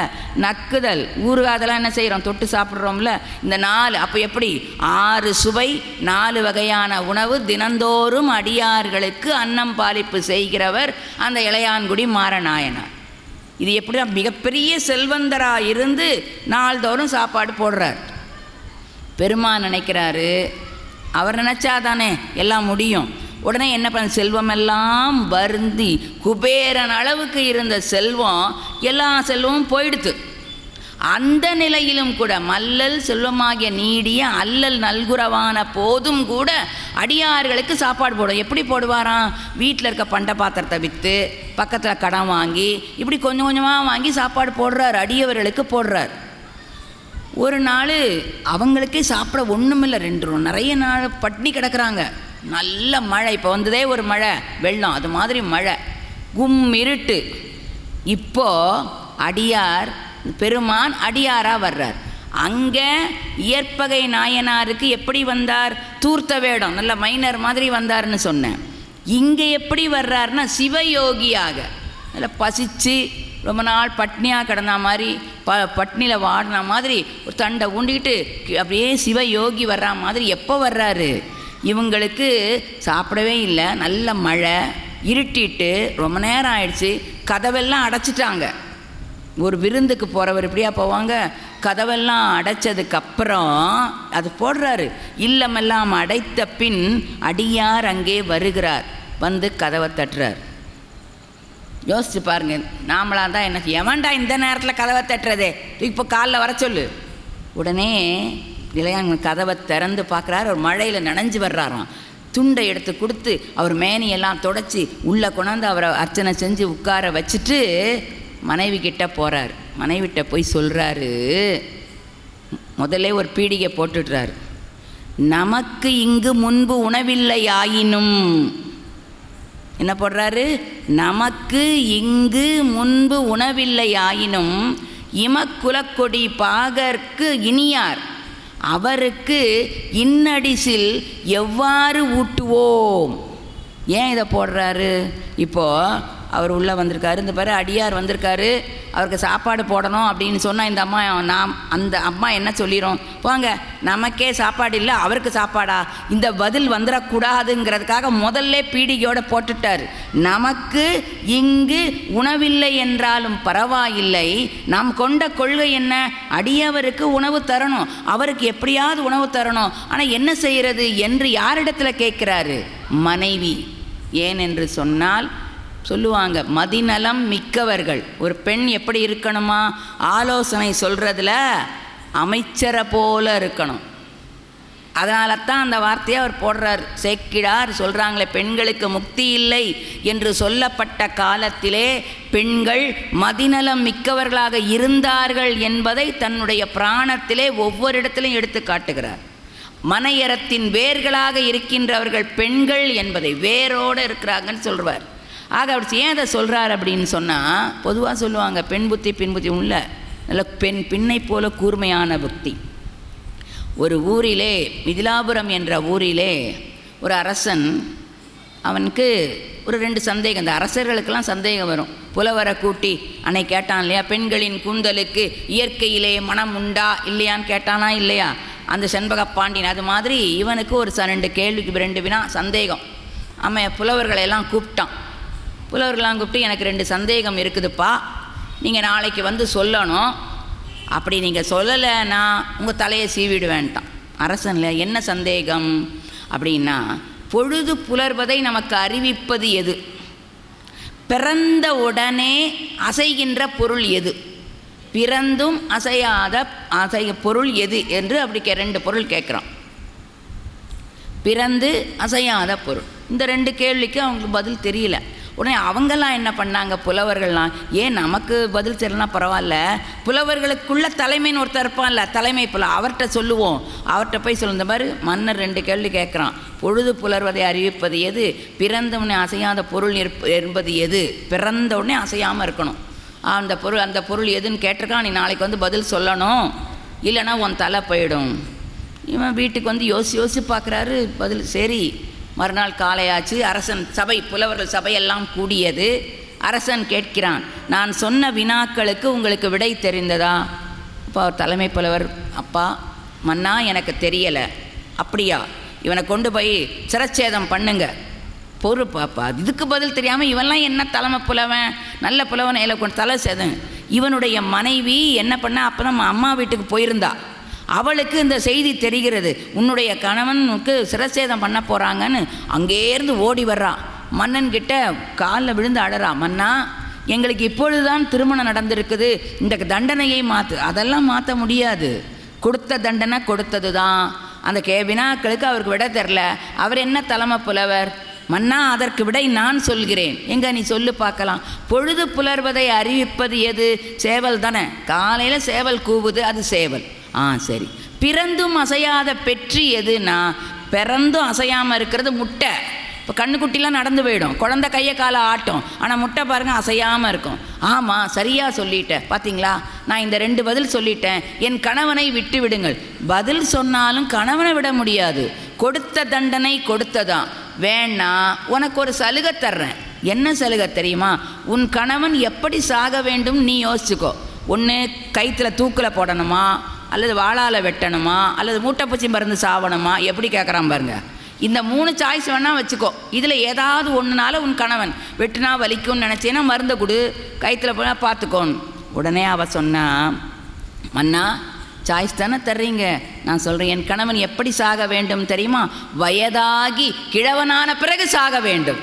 நக்குதல் ஊறுகாதெல்லாம் என்ன செய்கிறோம் தொட்டு சாப்பிட்றோம்ல. இந்த 4 அப்போ எப்படி 6 சுவை 4 வகையான உணவு தினந்தோறும் அடியார்களுக்கு அன்னம் பாலிப்பு செய்கிறவர் அந்த இளையான்குடி மாறநாயனார். இது எப்படி மிகப்பெரிய செல்வந்தராக இருந்து நாள்தோறும் சாப்பாடு போடுறார். பெருமான் நினைக்கிறாரு, அவர் நினச்சாதானே எல்லாம் முடியும். உடனே என்ன பண்ண, செல்வமெல்லாம் வருந்தி குபேரன் அளவுக்கு இருந்த செல்வம் எல்லா செல்வமும் போயிடுத்து. அந்த நிலையிலும் கூட மல்லல் செல்வமாகிய நீடிய அல்லல் நல்குறவான போதும் கூட அடியார்களுக்கு சாப்பாடு போடும். எப்படி போடுவாராம்? வீட்டில் இருக்க பண்ட பாத்திரத்தை விற்று பக்கத்தில் கடன் வாங்கி இப்படி கொஞ்சம் கொஞ்சமாக வாங்கி சாப்பாடு போடுறார், அடியவர்களுக்கு போடுறார். ஒரு நாள் அவங்களுக்கே சாப்பிட ஒன்றுமில்லை, 2 நிறைய நாள் பட்னி கிடக்கிறாங்க. நல்ல மழை, இப்போ வந்ததே ஒரு மழை வெள்ளம், அது மாதிரி மழை இருட்டு. இப்போது அடியார் பெருமான் அடியாராக வர்றார். அங்கே இயற்பகை நாயனாருக்கு எப்படி வந்தார்? தூர்த்த வேடம் நல்ல மைனர் மாதிரி வந்தார்னு சொன்னேன். இங்கே எப்படி வர்றாருன்னா சிவயோகியாக, நல்ல பசிச்சு ரொம்ப நாள் பட்னியாக கிடந்த மாதிரி பட்னியில் வாடின மாதிரி ஒரு தண்டை ஊண்டிக்கிட்டு அப்படியே சிவயோகி வர்ற மாதிரி. எப்போ வர்றாரு? இவங்களுக்கு சாப்பிடவே இல்லை, நல்ல மழை, இருட்டிட்டு ரொம்ப நேரம் ஆயிடுச்சு, கதவெல்லாம் அடைச்சிட்டாங்க. ஒரு விருந்துக்கு போகிறவர் இப்படியா போவாங்க, கதவெல்லாம் அடைச்சதுக்கப்புறம் அது போடுறாரு. இல்லமெல்லாம் அடைத்த பின் அடியார் அங்கே வருகிறார், வந்து கதவை தட்டுறார். யோசிச்சு பாருங்க, நாமளாக தான் என்ன, எவன்டா இந்த நேரத்தில் கதவை தட்டுறதே, இப்போ காலில் வர சொல்லு. உடனே இளையான் கதவை திறந்து பார்க்குறாரு, ஒரு மழையில் நனைஞ்சு வர்றாராம். துண்டை எடுத்து கொடுத்து அவர் மேனியெல்லாம் தொடச்சி உள்ளே கொண்டாந்து அவரை அர்ச்சனை செஞ்சு உட்கார வச்சுட்டு மனைவி கிட்ட போகிறார். மனைவிட்ட போய் சொல்கிறாரு, முதல்ல ஒரு பீடிகை போட்டுடுறாரு. நமக்கு இங்கு முன்பு உணவில்லை ஆயினும், என்ன போடுறாரு? நமக்கு இங்கு முன்பு உணவில்லை ஆயினும் இமக்குலக்கொடி பாகற்கு இனியார் அவருக்கு இன்னடிசில் எவ்வாறு ஊட்டுவோம். ஏன் இதை போடுறாரு? இப்போது அவர் உள்ளே வந்திருக்காரு, இந்த பாரு அடியார் வந்திருக்காரு, அவருக்கு சாப்பாடு போடணும் அப்படின்னு சொன்னால் இந்த அம்மா அந்த அம்மா என்ன சொல்லிடும்? போங்க, நமக்கே சாப்பாடு இல்லை, அவருக்கு சாப்பாடா? இந்த பதில் வந்துடக்கூடாதுங்கிறதுக்காக முதல்ல பீடிகையோடு போட்டுட்டார். நமக்கு இங்கு உணவில்லை என்றாலும் பரவாயில்லை, நாம் கொண்ட கொள்கை என்ன? அடியவருக்கு உணவு தரணும், அவருக்கு எப்படியாவது உணவு தரணும். ஆனால் என்ன செய்கிறது என்று யாரிடத்தில் கேட்குறாரு? மனைவி. ஏன் என்று சொன்னால் சொல்லுவாங்க, மதிநலம் மிக்கவர்கள். ஒரு பெண் எப்படி இருக்கணுமா? ஆலோசனை சொல்கிறதுல அமைச்சரை போல இருக்கணும். அதனால தான் அந்த வார்த்தையை அவர் போடுறார். சேக்கிழார் சொல்கிறாங்களே, பெண்களுக்கு முக்தி இல்லை என்று சொல்லப்பட்ட காலத்திலே பெண்கள் மதிநலம் மிக்கவர்களாக இருந்தார்கள் என்பதை தன்னுடைய பிராணத்திலே ஒவ்வொரு இடத்திலும் எடுத்து காட்டுகிறார். மனையறத்தின் வேர்களாக இருக்கின்றவர்கள் பெண்கள் என்பதை வேரோடு இருக்கிறாங்கன்னு சொல்வார். ஆக அப்படி ஏன் அதை சொல்கிறார் அப்படின்னு சொன்னால், பொதுவாக சொல்லுவாங்க பெண் புத்தி பின் புத்தி உள்ள நல்ல பின்னை போல கூர்மையான புத்தி. ஒரு ஊரிலே, மிதிலாபுரம் என்ற ஊரிலே ஒரு அரசன், அவனுக்கு ஒரு 2 சந்தேகம். இந்த அரசர்களுக்கெல்லாம் சந்தேகம் வரும். புலவரை கூட்டி அன்னை கேட்டான் இல்லையா, பெண்களின் கூந்தலுக்கு இயற்கையிலே மனம் உண்டா இல்லையான்னு கேட்டானா இல்லையா அந்த செண்பக பாண்டியன்? அது மாதிரி இவனுக்கு ஒரு 2 கேள்விக்கு 2 வினா சந்தேகம். அவன் புலவர்களையெல்லாம் கூப்பிட்டான். புலவர்களெலாம் கூப்பிட்டு, எனக்கு 2 சந்தேகம் இருக்குதுப்பா, நீங்கள் நாளைக்கு வந்து சொல்லணும். அப்படி நீங்கள் சொல்லலைன்னா உங்கள் தலையை சீவிடுவேன்ட்டான் அரசனில். என்ன சந்தேகம் அப்படின்னா, பொழுது புலர்வதை நமக்கு அறிவிப்பது எது? பிறந்த உடனே அசைகின்ற பொருள் எது? பிறந்தும் அசையாத பொருள் எது என்று அப்படி 2 பொருள் கேட்குறான். பிறந்து அசையாத பொருள். இந்த 2 கேள்விக்கு அவங்களுக்கு பதில் தெரியல. உடனே அவங்கெல்லாம் என்ன பண்ணாங்க, புலவர்கள்லாம், ஏன் நமக்கு பதில் தெரியலனா பரவாயில்ல, புலவர்களுக்குள்ள தலைமைன்னு ஒருத்தர் இருப்பான்ல, தலைமை புல, அவர்கிட்ட சொல்லுவோம். அவர்கிட்ட போய் சொல்லும். இந்த மாதிரி மன்னர் 2 கேள்வி கேட்குறான். பொழுது புலர்வதை அறிவிப்பது எது? பிறந்தவுடனே அசையாத பொருள் என்பது எது? பிறந்த உடனே அசையாமல் இருக்கணும். அந்த பொருள் எதுன்னு கேட்டிருக்கான். நீ நாளைக்கு வந்து பதில் சொல்லணும், இல்லைன்னா உன் தலை போயிடும். இவன் வீட்டுக்கு வந்து யோசிச்சு பார்க்குறாரு. பதில் சரி. மறுநாள் காலையாச்சு. அரசன் சபை, புலவர்கள் சபையெல்லாம் கூடியது. அரசன் கேட்கிறான், நான் சொன்ன வினாக்களுக்கு உங்களுக்கு விடை தெரிந்ததா? அப்போ அவர் தலைமை புலவர், அப்பா மன்னா எனக்கு தெரியலை. அப்படியா? இவனை கொண்டு போய் சிரச்சேதம் பண்ணுங்க. பொறுப்பாப்பா, இதுக்கு பதில் தெரியாமல் இவன்லாம் என்ன தலைமை புலவன், நல்ல புலவன், இதில் கொண்டு தலை சேதம். இவனுடைய மனைவி என்ன பண்ண, அப்போ தான் அம்மா வீட்டுக்கு போயிருந்தா. அவளுக்கு இந்த செய்தி தெரிகிறது, உன்னுடைய கணவனுக்கு சிரச்சேதம் பண்ண போகிறாங்கன்னு. அங்கேருந்து ஓடி வர்றா. மன்னன்கிட்ட காலில் விழுந்து அழறா, மன்னா எங்களுக்கு இப்பொழுதுதான் திருமணம் நடந்திருக்குது, இந்த தண்டனையை மாற்று. அதெல்லாம் மாற்ற முடியாது, கொடுத்த தண்டனை கொடுத்தது தான். அந்த வினாக்களுக்கு அவருக்கு விட தெரில. அவர் என்ன தலைமை புலவர்? மன்னா அதற்கு விடை நான் சொல்கிறேன். எங்க நீ சொல்லு பார்க்கலாம். பொழுது புலர்வதை அறிவிப்பது எது? சேவல் தானே. காலையில் சேவல் கூவுது, அது சேவல். சரி. பிறந்தும் அசையாத பெற்றி எதுனா, பிறந்தும் அசையாமல் இருக்கிறது முட்டை. இப்போ கண்ணுக்குட்டிலாம் நடந்து போயிடும், குழந்தை கையை காலை ஆட்டும், ஆனால் முட்டை பாருங்கள் அசையாமல் இருக்கும். ஆமாம், சரியாக சொல்லிட்டேன். பார்த்தீங்களா, நான் இந்த 2 பதில் சொல்லிட்டேன். என் கணவனை விட்டு விடுங்கள். பதில் சொன்னாலும் கணவனை விட முடியாது. கொடுத்த தண்டனை கொடுத்ததான். வேணா உனக்கு ஒரு சலுகை தர்றேன். என்ன சலுகை தெரியுமா? உன் கணவன் எப்படி சாக வேண்டும் நீ யோசிச்சுக்கோ. ஒன்று கைத்தில் தூக்கில் போடணுமா, அல்லது வாளால் வெட்டணுமா, அல்லது மூட்டைப்பூச்சி மருந்து சாவணுமா? எப்படி கேட்குறான் பாருங்க. இந்த 3 சாய்ஸ் வேணால் வச்சுக்கோ. இதில் ஏதாவது ஒன்றுனால உன் கணவன் வெட்டுனா வலிக்கும்னு நினச்சேன்னா மருந்தை கொடு, கைத்தில் போனால் பார்த்துக்கோன்னு. உடனே அவள் சொன்னா, மன்னா சாய்ஸ் தானே தர்றீங்க, நான் சொல்கிறேன். என் கணவன் எப்படி சாக வேண்டும் தெரியுமா? வயதாகி கிழவனான பிறகு சாக வேண்டும்.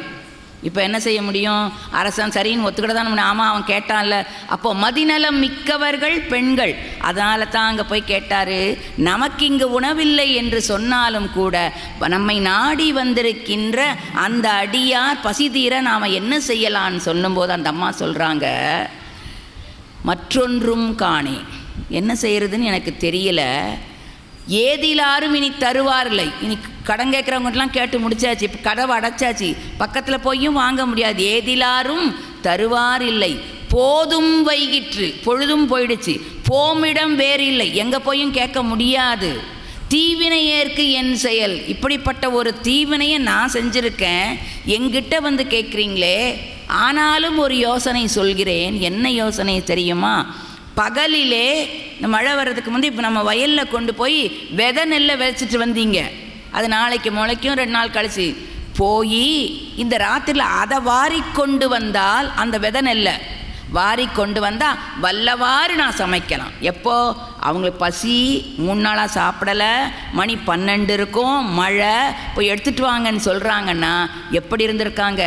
இப்போ என்ன செய்ய முடியும்? அரசன் சரின்னு ஒத்துக்கிட்ட தான். ஆமாம், அவன் கேட்டான்ல. அப்போது மதிநலம் மிக்கவர்கள் பெண்கள். அதனால தான் அங்கே போய் கேட்டார். நமக்கு இங்கு உணவில்லை என்று சொன்னாலும் கூட நம்மை நாடி வந்திருக்கின்ற அந்த அடியார் பசி தீர நாம் என்ன செய்யலான்னு சொல்லும்போது அந்த அம்மா சொல்கிறாங்க, மற்றொன்றும் காணேன், என்ன செய்கிறதுன்னு எனக்கு தெரியல. ஏதிலாரும் இனி தருவாரில்லை. இனி கடன் கேட்குறவங்கலாம் கேட்டு முடிச்சாச்சு, இப்போ கதவை அடைச்சாச்சு, பக்கத்தில் போயும் வாங்க முடியாது. ஏதிலாரும் தருவார் இல்லை, போதும் வைகிற்று, பொழுதும் போயிடுச்சு, போமிடம் வேறு இல்லை, எங்கே போயும் கேட்க முடியாது. தீவினை ஏற்கு என் செயல். இப்படிப்பட்ட ஒரு தீவினையை நான் செஞ்சுருக்கேன், எங்கிட்ட வந்து கேட்குறீங்களே. ஆனாலும் ஒரு யோசனை சொல்கிறேன். என்ன யோசனை தெரியுமா? பகலிலே இந்த மழை வர்றதுக்கு முந்தைய இப்போ நம்ம வயலில் கொண்டு போய் விதை நெல்லை விதைச்சிட்டு வந்தீங்க, அது நாளைக்கு முளைக்கும், 2 நாள் கழிச்சு போய் இந்த ராத்திரியில் அதை வாரி கொண்டு வந்தால், அந்த விதை நெல்லை வாரி கொண்டு வந்தால் வல்லவாறு நான் சமைக்கலாம். எப்போ அவங்களுக்கு பசி, 3 நாளாக சாப்பிடலை, மணி 12 இருக்கும், மழை, போய் எடுத்துகிட்டு வாங்கன்னு சொல்கிறாங்கன்னா எப்படி இருந்திருக்காங்க?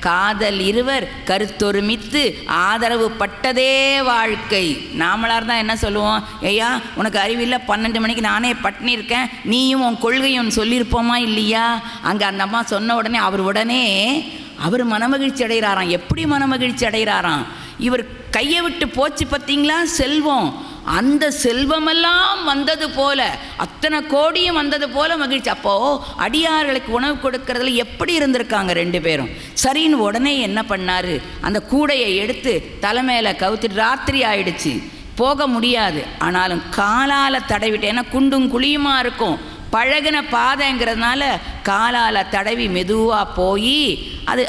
காதல் இருவர் கருத்தொருமித்து ஆதரவு பட்டதே வாழ்க்கை. நாமளாக இருந்தால் என்ன சொல்லுவோம்? ஐயா உனக்கு அறிவில்லை, 12 மணிக்கு நானே பட்டினி இருக்கேன், நீயும் உன் கொள்கையும் சொல்லியிருப்போமா இல்லையா? அங்கே அந்த அம்மா சொன்ன உடனே அவர் மனமகிழ்ச்சி அடைகிறாராம். எப்படி மனமகிழ்ச்சி அடைகிறாராம்? இவர் கையை விட்டு போச்சு பார்த்தீங்களா செல்வம், அந்த செல்வமெல்லாம் வந்தது போல, அத்தனை கோடியும் வந்தது போல மகிழ்ச்சி. அப்போது அடியார்களுக்கு உணவு கொடுக்கறதுல எப்படி இருந்திருக்காங்க 2 பேரும். சரின்னு உடனே என்ன பண்ணார்? அந்த கூடையை எடுத்து தலைமையில் கவுத்துட்டு, ராத்திரி ஆயிடுச்சு, போக முடியாது, ஆனாலும் காலால் தடவிட்டு, ஏன்னா குண்டும் குழியுமா இருக்கும், பழகின பாதைங்கிறதுனால காலால் தடவி மெதுவாக போய்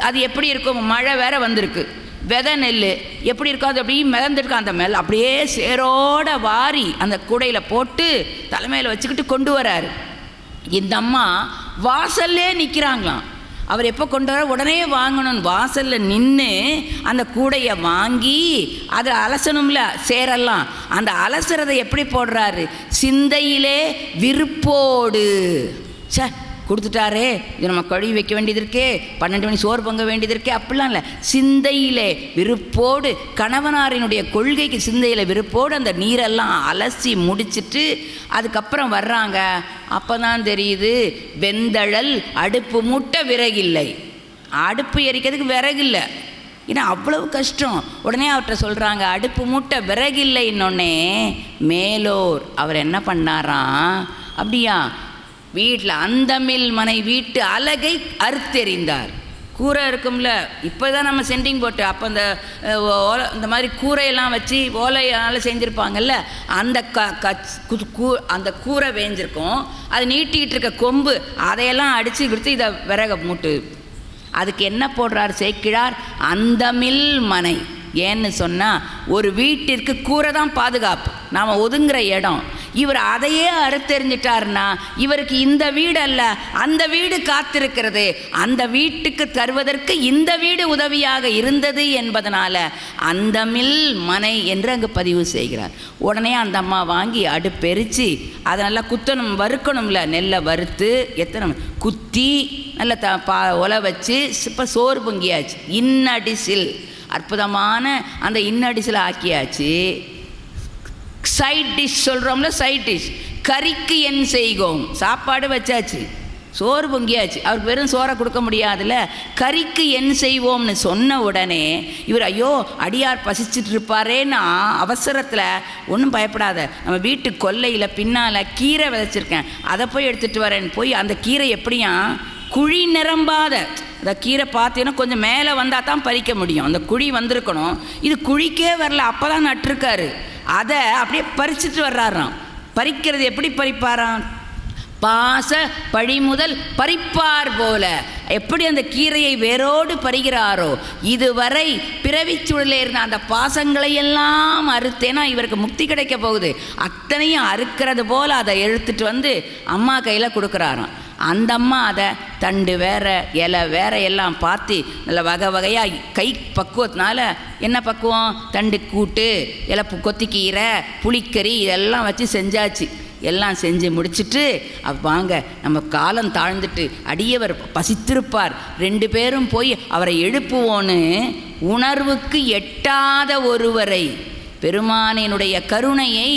அது எப்படி இருக்கும்? மழை வேற வந்திருக்கு, விதை நெல் எப்படி இருக்கோ அது அப்படியே மிதந்துருக்கா, அந்த மேலே அப்படியே சேரோட வாரி அந்த கூடையில் போட்டு தலைமையில் வச்சுக்கிட்டு கொண்டு வராரு. இந்த அம்மா வாசல்லே நிற்கிறாங்களாம். அவர் எப்போ கொண்டு வர உடனே வாங்கணும்னு வாசலில் நின்று அந்த கூடையை வாங்கி அதை அலசணும்ல, சேரெல்லாம், அந்த அலசுறதை எப்படி போடுறாரு? சிந்தையிலே விருப்போடு. சே கொடுத்துட்டாரே, இது நம்ம கழுவி வைக்க வேண்டியது இருக்கே, 12 மணி சோறு பொங்க வேண்டியது இருக்கே, அப்படிலாம் இல்லை. சிந்தையிலே விருப்போடு, கணவனாரினுடைய கொள்கைக்கு சிந்தையில் விருப்போடு அந்த நீரெல்லாம் அலசி முடிச்சுட்டு அதுக்கப்புறம் வர்றாங்க. அப்போ தான் தெரியுது, வெந்தழல் அடுப்பு மூட்ட விறகில்லை. அடுப்பு எரிக்கிறதுக்கு விறகில்லை, ஏன்னா அவ்வளவு கஷ்டம். உடனே அவர்கிட்ட சொல்கிறாங்க, அடுப்பு மூட்ட விறகில்லைன்னொன்னே மேலோர் அவர் என்ன பண்ணாராம்? அப்படியா, வீட்டில் அந்தமில் மனை வீட்டு அலகை அறுத்தெறிந்தார். கூரை இருக்கும்ல, இப்போ தான் நம்ம சென்டிங் போட்டு, அப்போ இந்த மாதிரி கூரையெல்லாம் வச்சு ஓலையால் செஞ்சுருப்பாங்கல்ல, அந்த அந்த கூரை வேஞ்சிருக்கும், அது நீட்டிக்கிட்டு இருக்க கொம்பு அதையெல்லாம் அடித்து கொடுத்து இதை விறக மூட்டு. அதுக்கு என்ன போடுறார் சேக்கிழார்? அந்தமில் மனை. ஏன்னு சொன்னால் ஒரு வீட்டிற்கு கூரை தான் பாதுகாப்பு, நாம் ஒதுங்குற இடம். இவர் அதையே அறுத்தெறிஞ்சிட்டார்னா இவருக்கு இந்த வீடு அல்ல, அந்த வீடு காத்திருக்கிறது, அந்த வீட்டுக்கு தருவதற்கு இந்த வீடு உதவியாக இருந்தது என்பதனால அந்தமில் மனை என்று அங்கு பதிவு செய்கிறார். உடனே அந்த அம்மா வாங்கி அடுப்பெரிச்சு அதை நல்லா குத்தணும், வறுக்கணும்ல, நெல்லை வறுத்து எத்தனை குத்தி நல்லா ஒலை வச்சு இப்போ சோறு பொங்கியாச்சு. இன்னடிசில், அற்புதமான அந்த இன்னடிசில் ஆக்கியாச்சு. சைட் டிஷ் சொல்கிறோம்ல, சைட் டிஷ், கறிக்கு என் செய்கோம், சாப்பாடு வச்சாச்சு, சோறு பொங்கியாச்சு. அவருக்கு வெறும் சோறை கொடுக்க முடியாதுல்ல, கறிக்கு என் செய்வோம்னு சொன்ன உடனே இவர் ஐயோ அடியார் பசிச்சுட்டு இருப்பாரேன்னா அவசரத்தில், ஒன்றும் பயப்படாத, நம்ம வீட்டு கொல்லையில் பின்னால் கீரை விதைச்சிருக்கேன், அதை போய் எடுத்துகிட்டு வரேன்னு போய் அந்த கீரை எப்படியா குழி நிரம்பாத, அந்த கீரை பார்த்தீங்கன்னா கொஞ்சம் மேலே வந்தால் தான் பறிக்க முடியும், அந்த குழி வந்திருக்கணும், இது குழிக்கே வரல, அப்போ தான் நட்டிருக்காரு. அதை அப்படியே பறிச்சுட்டு வர்றாராம். பறிக்கிறது எப்படி பறிப்பாராம்? பாச பழிமுதல் பறிப்பார் போல, எப்படி அந்த கீரையை வேரோடு பறிகிறாரோ, இதுவரை பிறவிச்சூழலில் இருந்த அந்த பாசங்களையெல்லாம் அறுத்தேன்னா இவருக்கு முக்தி கிடைக்க போகுது, அத்தனையும் அறுக்கிறது போல் அதை எடுத்துட்டு வந்து அம்மா கையில் கொடுக்குறாராம். அந்த அம்மா அதை தண்டு வேற இலை வேற எல்லாம் பார்த்து நல்ல வகை வகையாக கை பக்குவத்தினால, என்ன பக்குவம்? தண்டு கூட்டு, இலை கொத்திக்கீரை, புளிக்கறி இதெல்லாம் வச்சு செஞ்சாச்சு. எல்லாம் செஞ்சு முடிச்சுட்டு வாங்க நம்ம காலம் தாழ்ந்துட்டு அடியவர் பசித்திருப்பார், 2 பேரும் போய் அவரை எழுப்புவோன்னு உணர்வுக்கு எட்டாத ஒருவரை, பெருமானினுடைய கருணையை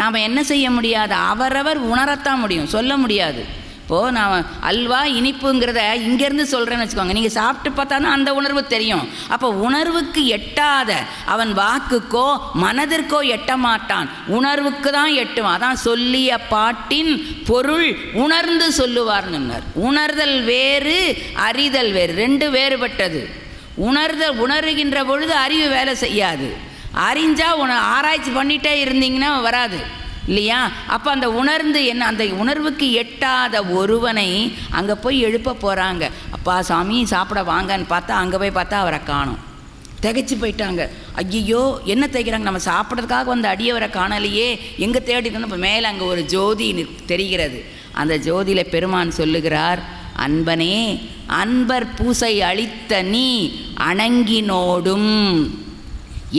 நாம் என்ன செய்ய முடியாது, அவரவர் உணரத்தான் முடியும், சொல்ல முடியாது. இப்போது நான் அல்வா இனிப்புங்கிறத இங்கேருந்து சொல்கிறேன்னு வச்சுக்கோங்க, நீங்கள் சாப்பிட்டு பார்த்தாலும் அந்த உணர்வு தெரியும். அப்போ உணர்வுக்கு எட்டாத அவன் வாக்குக்கோ மனதிற்கோ எட்ட மாட்டான், உணர்வுக்கு தான் எட்டுவான். அதான் சொல்லிய பாட்டின் பொருள் உணர்ந்து சொல்லுவார்னு சொன்னார். உணர்தல் வேறு, அறிதல் வேறு, 2 வேறுபட்டது. உணர்கின்ற பொழுது அறிவு வேலை செய்யாது, அறிஞ்சால் ஆராய்ச்சி பண்ணிகிட்டே இருந்தீங்கன்னா வராது. இல்லையா? அப்போ அந்த உணர்ந்து என்ன, அந்த உணர்வுக்கு எட்டாத ஒருவனை அங்கே போய் எழுப்ப போகிறாங்க. அப்பா சாமி சாப்பிட வாங்கன்னு பார்த்தா அங்கே போய் பார்த்தா அவரை காணோம். திகைச்சு போயிட்டாங்க. ஐயோ என்ன தைக்கிறாங்க, நம்ம சாப்பிட்றதுக்காக வந்த அடியவரை காணலையே, எங்கே தேடிட்டோன்னு. இப்போ மேலே அங்கே ஒரு ஜோதி தெரிகிறது. அந்த ஜோதியில் பெருமான் சொல்லுகிறார், அன்பனே அன்பர் பூசை அளித்த நீ அணங்கினோடும்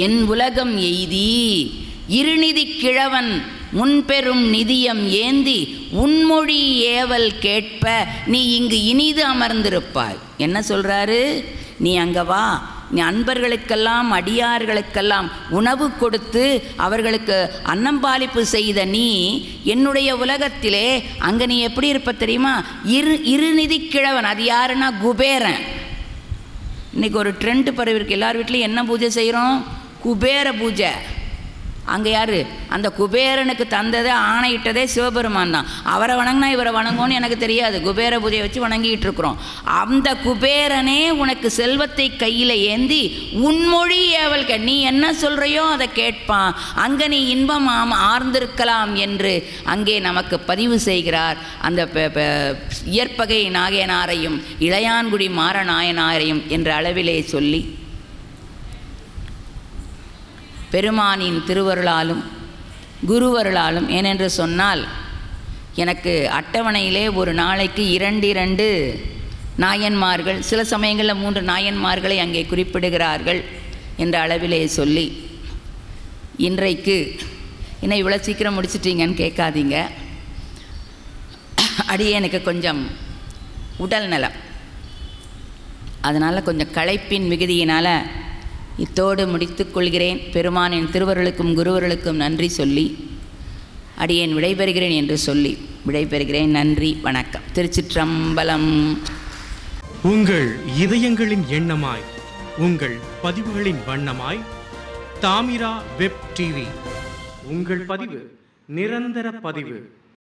என் உலகம் எய்தி இருநிதி கிழவன் முன்பெரும் நிதியம் ஏந்தி உன்மொழி ஏவல் கேட்ப நீ இங்கு இனிது அமர்ந்திருப்பாய். என்ன சொல்கிறாரு? நீ அங்கே வா, நீ அன்பர்களுக்கெல்லாம் அடியார்களுக்கெல்லாம் உணவு கொடுத்து அவர்களுக்கு அன்னம்பாலிப்பு செய்த நீ என்னுடைய உலகத்திலே அங்கே நீ எப்படி இருப்ப தெரியுமா? இருநிதி கிழவன். அது யாருன்னா குபேரன். இன்றைக்கி ஒரு ட்ரெண்ட் பரவிருக்கு, எல்லார் வீட்லேயும் என்ன பூஜை செய்கிறோம்? குபேர பூஜை. அங்கே யார்? அந்த குபேரனுக்கு தந்ததை ஆணையிட்டதே சிவபெருமான் தான். அவரை வணங்கினா இவரை வணங்கும்னு எனக்கு தெரியாது, குபேர பூஜையை வச்சு வணங்கிட்டு இருக்கிறோம். அந்த குபேரனே உனக்கு செல்வத்தை கையில் ஏந்தி உன்மொழி ஏவல் நீ என்ன சொல்கிறையோ அதை கேட்பான், அங்கே நீ இன்பம் ஆர்ந்திருக்கலாம் என்று அங்கே நமக்கு பதிவு செய்கிறார். அந்த இயற்பகை நாயனாரையும் இளையான்குடி மாறநாயனாரையும் என்ற அளவிலே சொல்லி பெருமானின் திருவருளாலும் குருவருளாலும், ஏனென்று சொன்னால் எனக்கு அட்டவணையிலே ஒரு நாளைக்கு 2 நாயன்மார்கள், சில சமயங்களில் 3 நாயன்மார்களை அங்கே குறிப்பிடுகிறார்கள் என்ற அளவிலே சொல்லி, இன்றைக்கு என்ன இவ்வளோ சீக்கிரம் முடிச்சிட்டீங்கன்னு கேட்காதீங்க. அடியேனுக்கு கொஞ்சம் உடல் நலம், அதனால் கொஞ்சம் களைப்பின் மிகுதியினால் இத்தோடு முடித்துக் கொள்கிறேன். பெருமானின் திருவருளுக்கும் குருவருளுக்கும் நன்றி சொல்லி அடியேன் விடைபெறுகிறேன் என்று சொல்லி விடைபெறுகிறேன். நன்றி, வணக்கம். திருச்சிற்றம்பலம். உங்கள் இதயங்களின் எண்ணமாய், உங்கள் பதிவுகளின் வண்ணமாய் தாமிரா வெப் டிவி. உங்கள் பதிவு நிரந்தர பதிவு.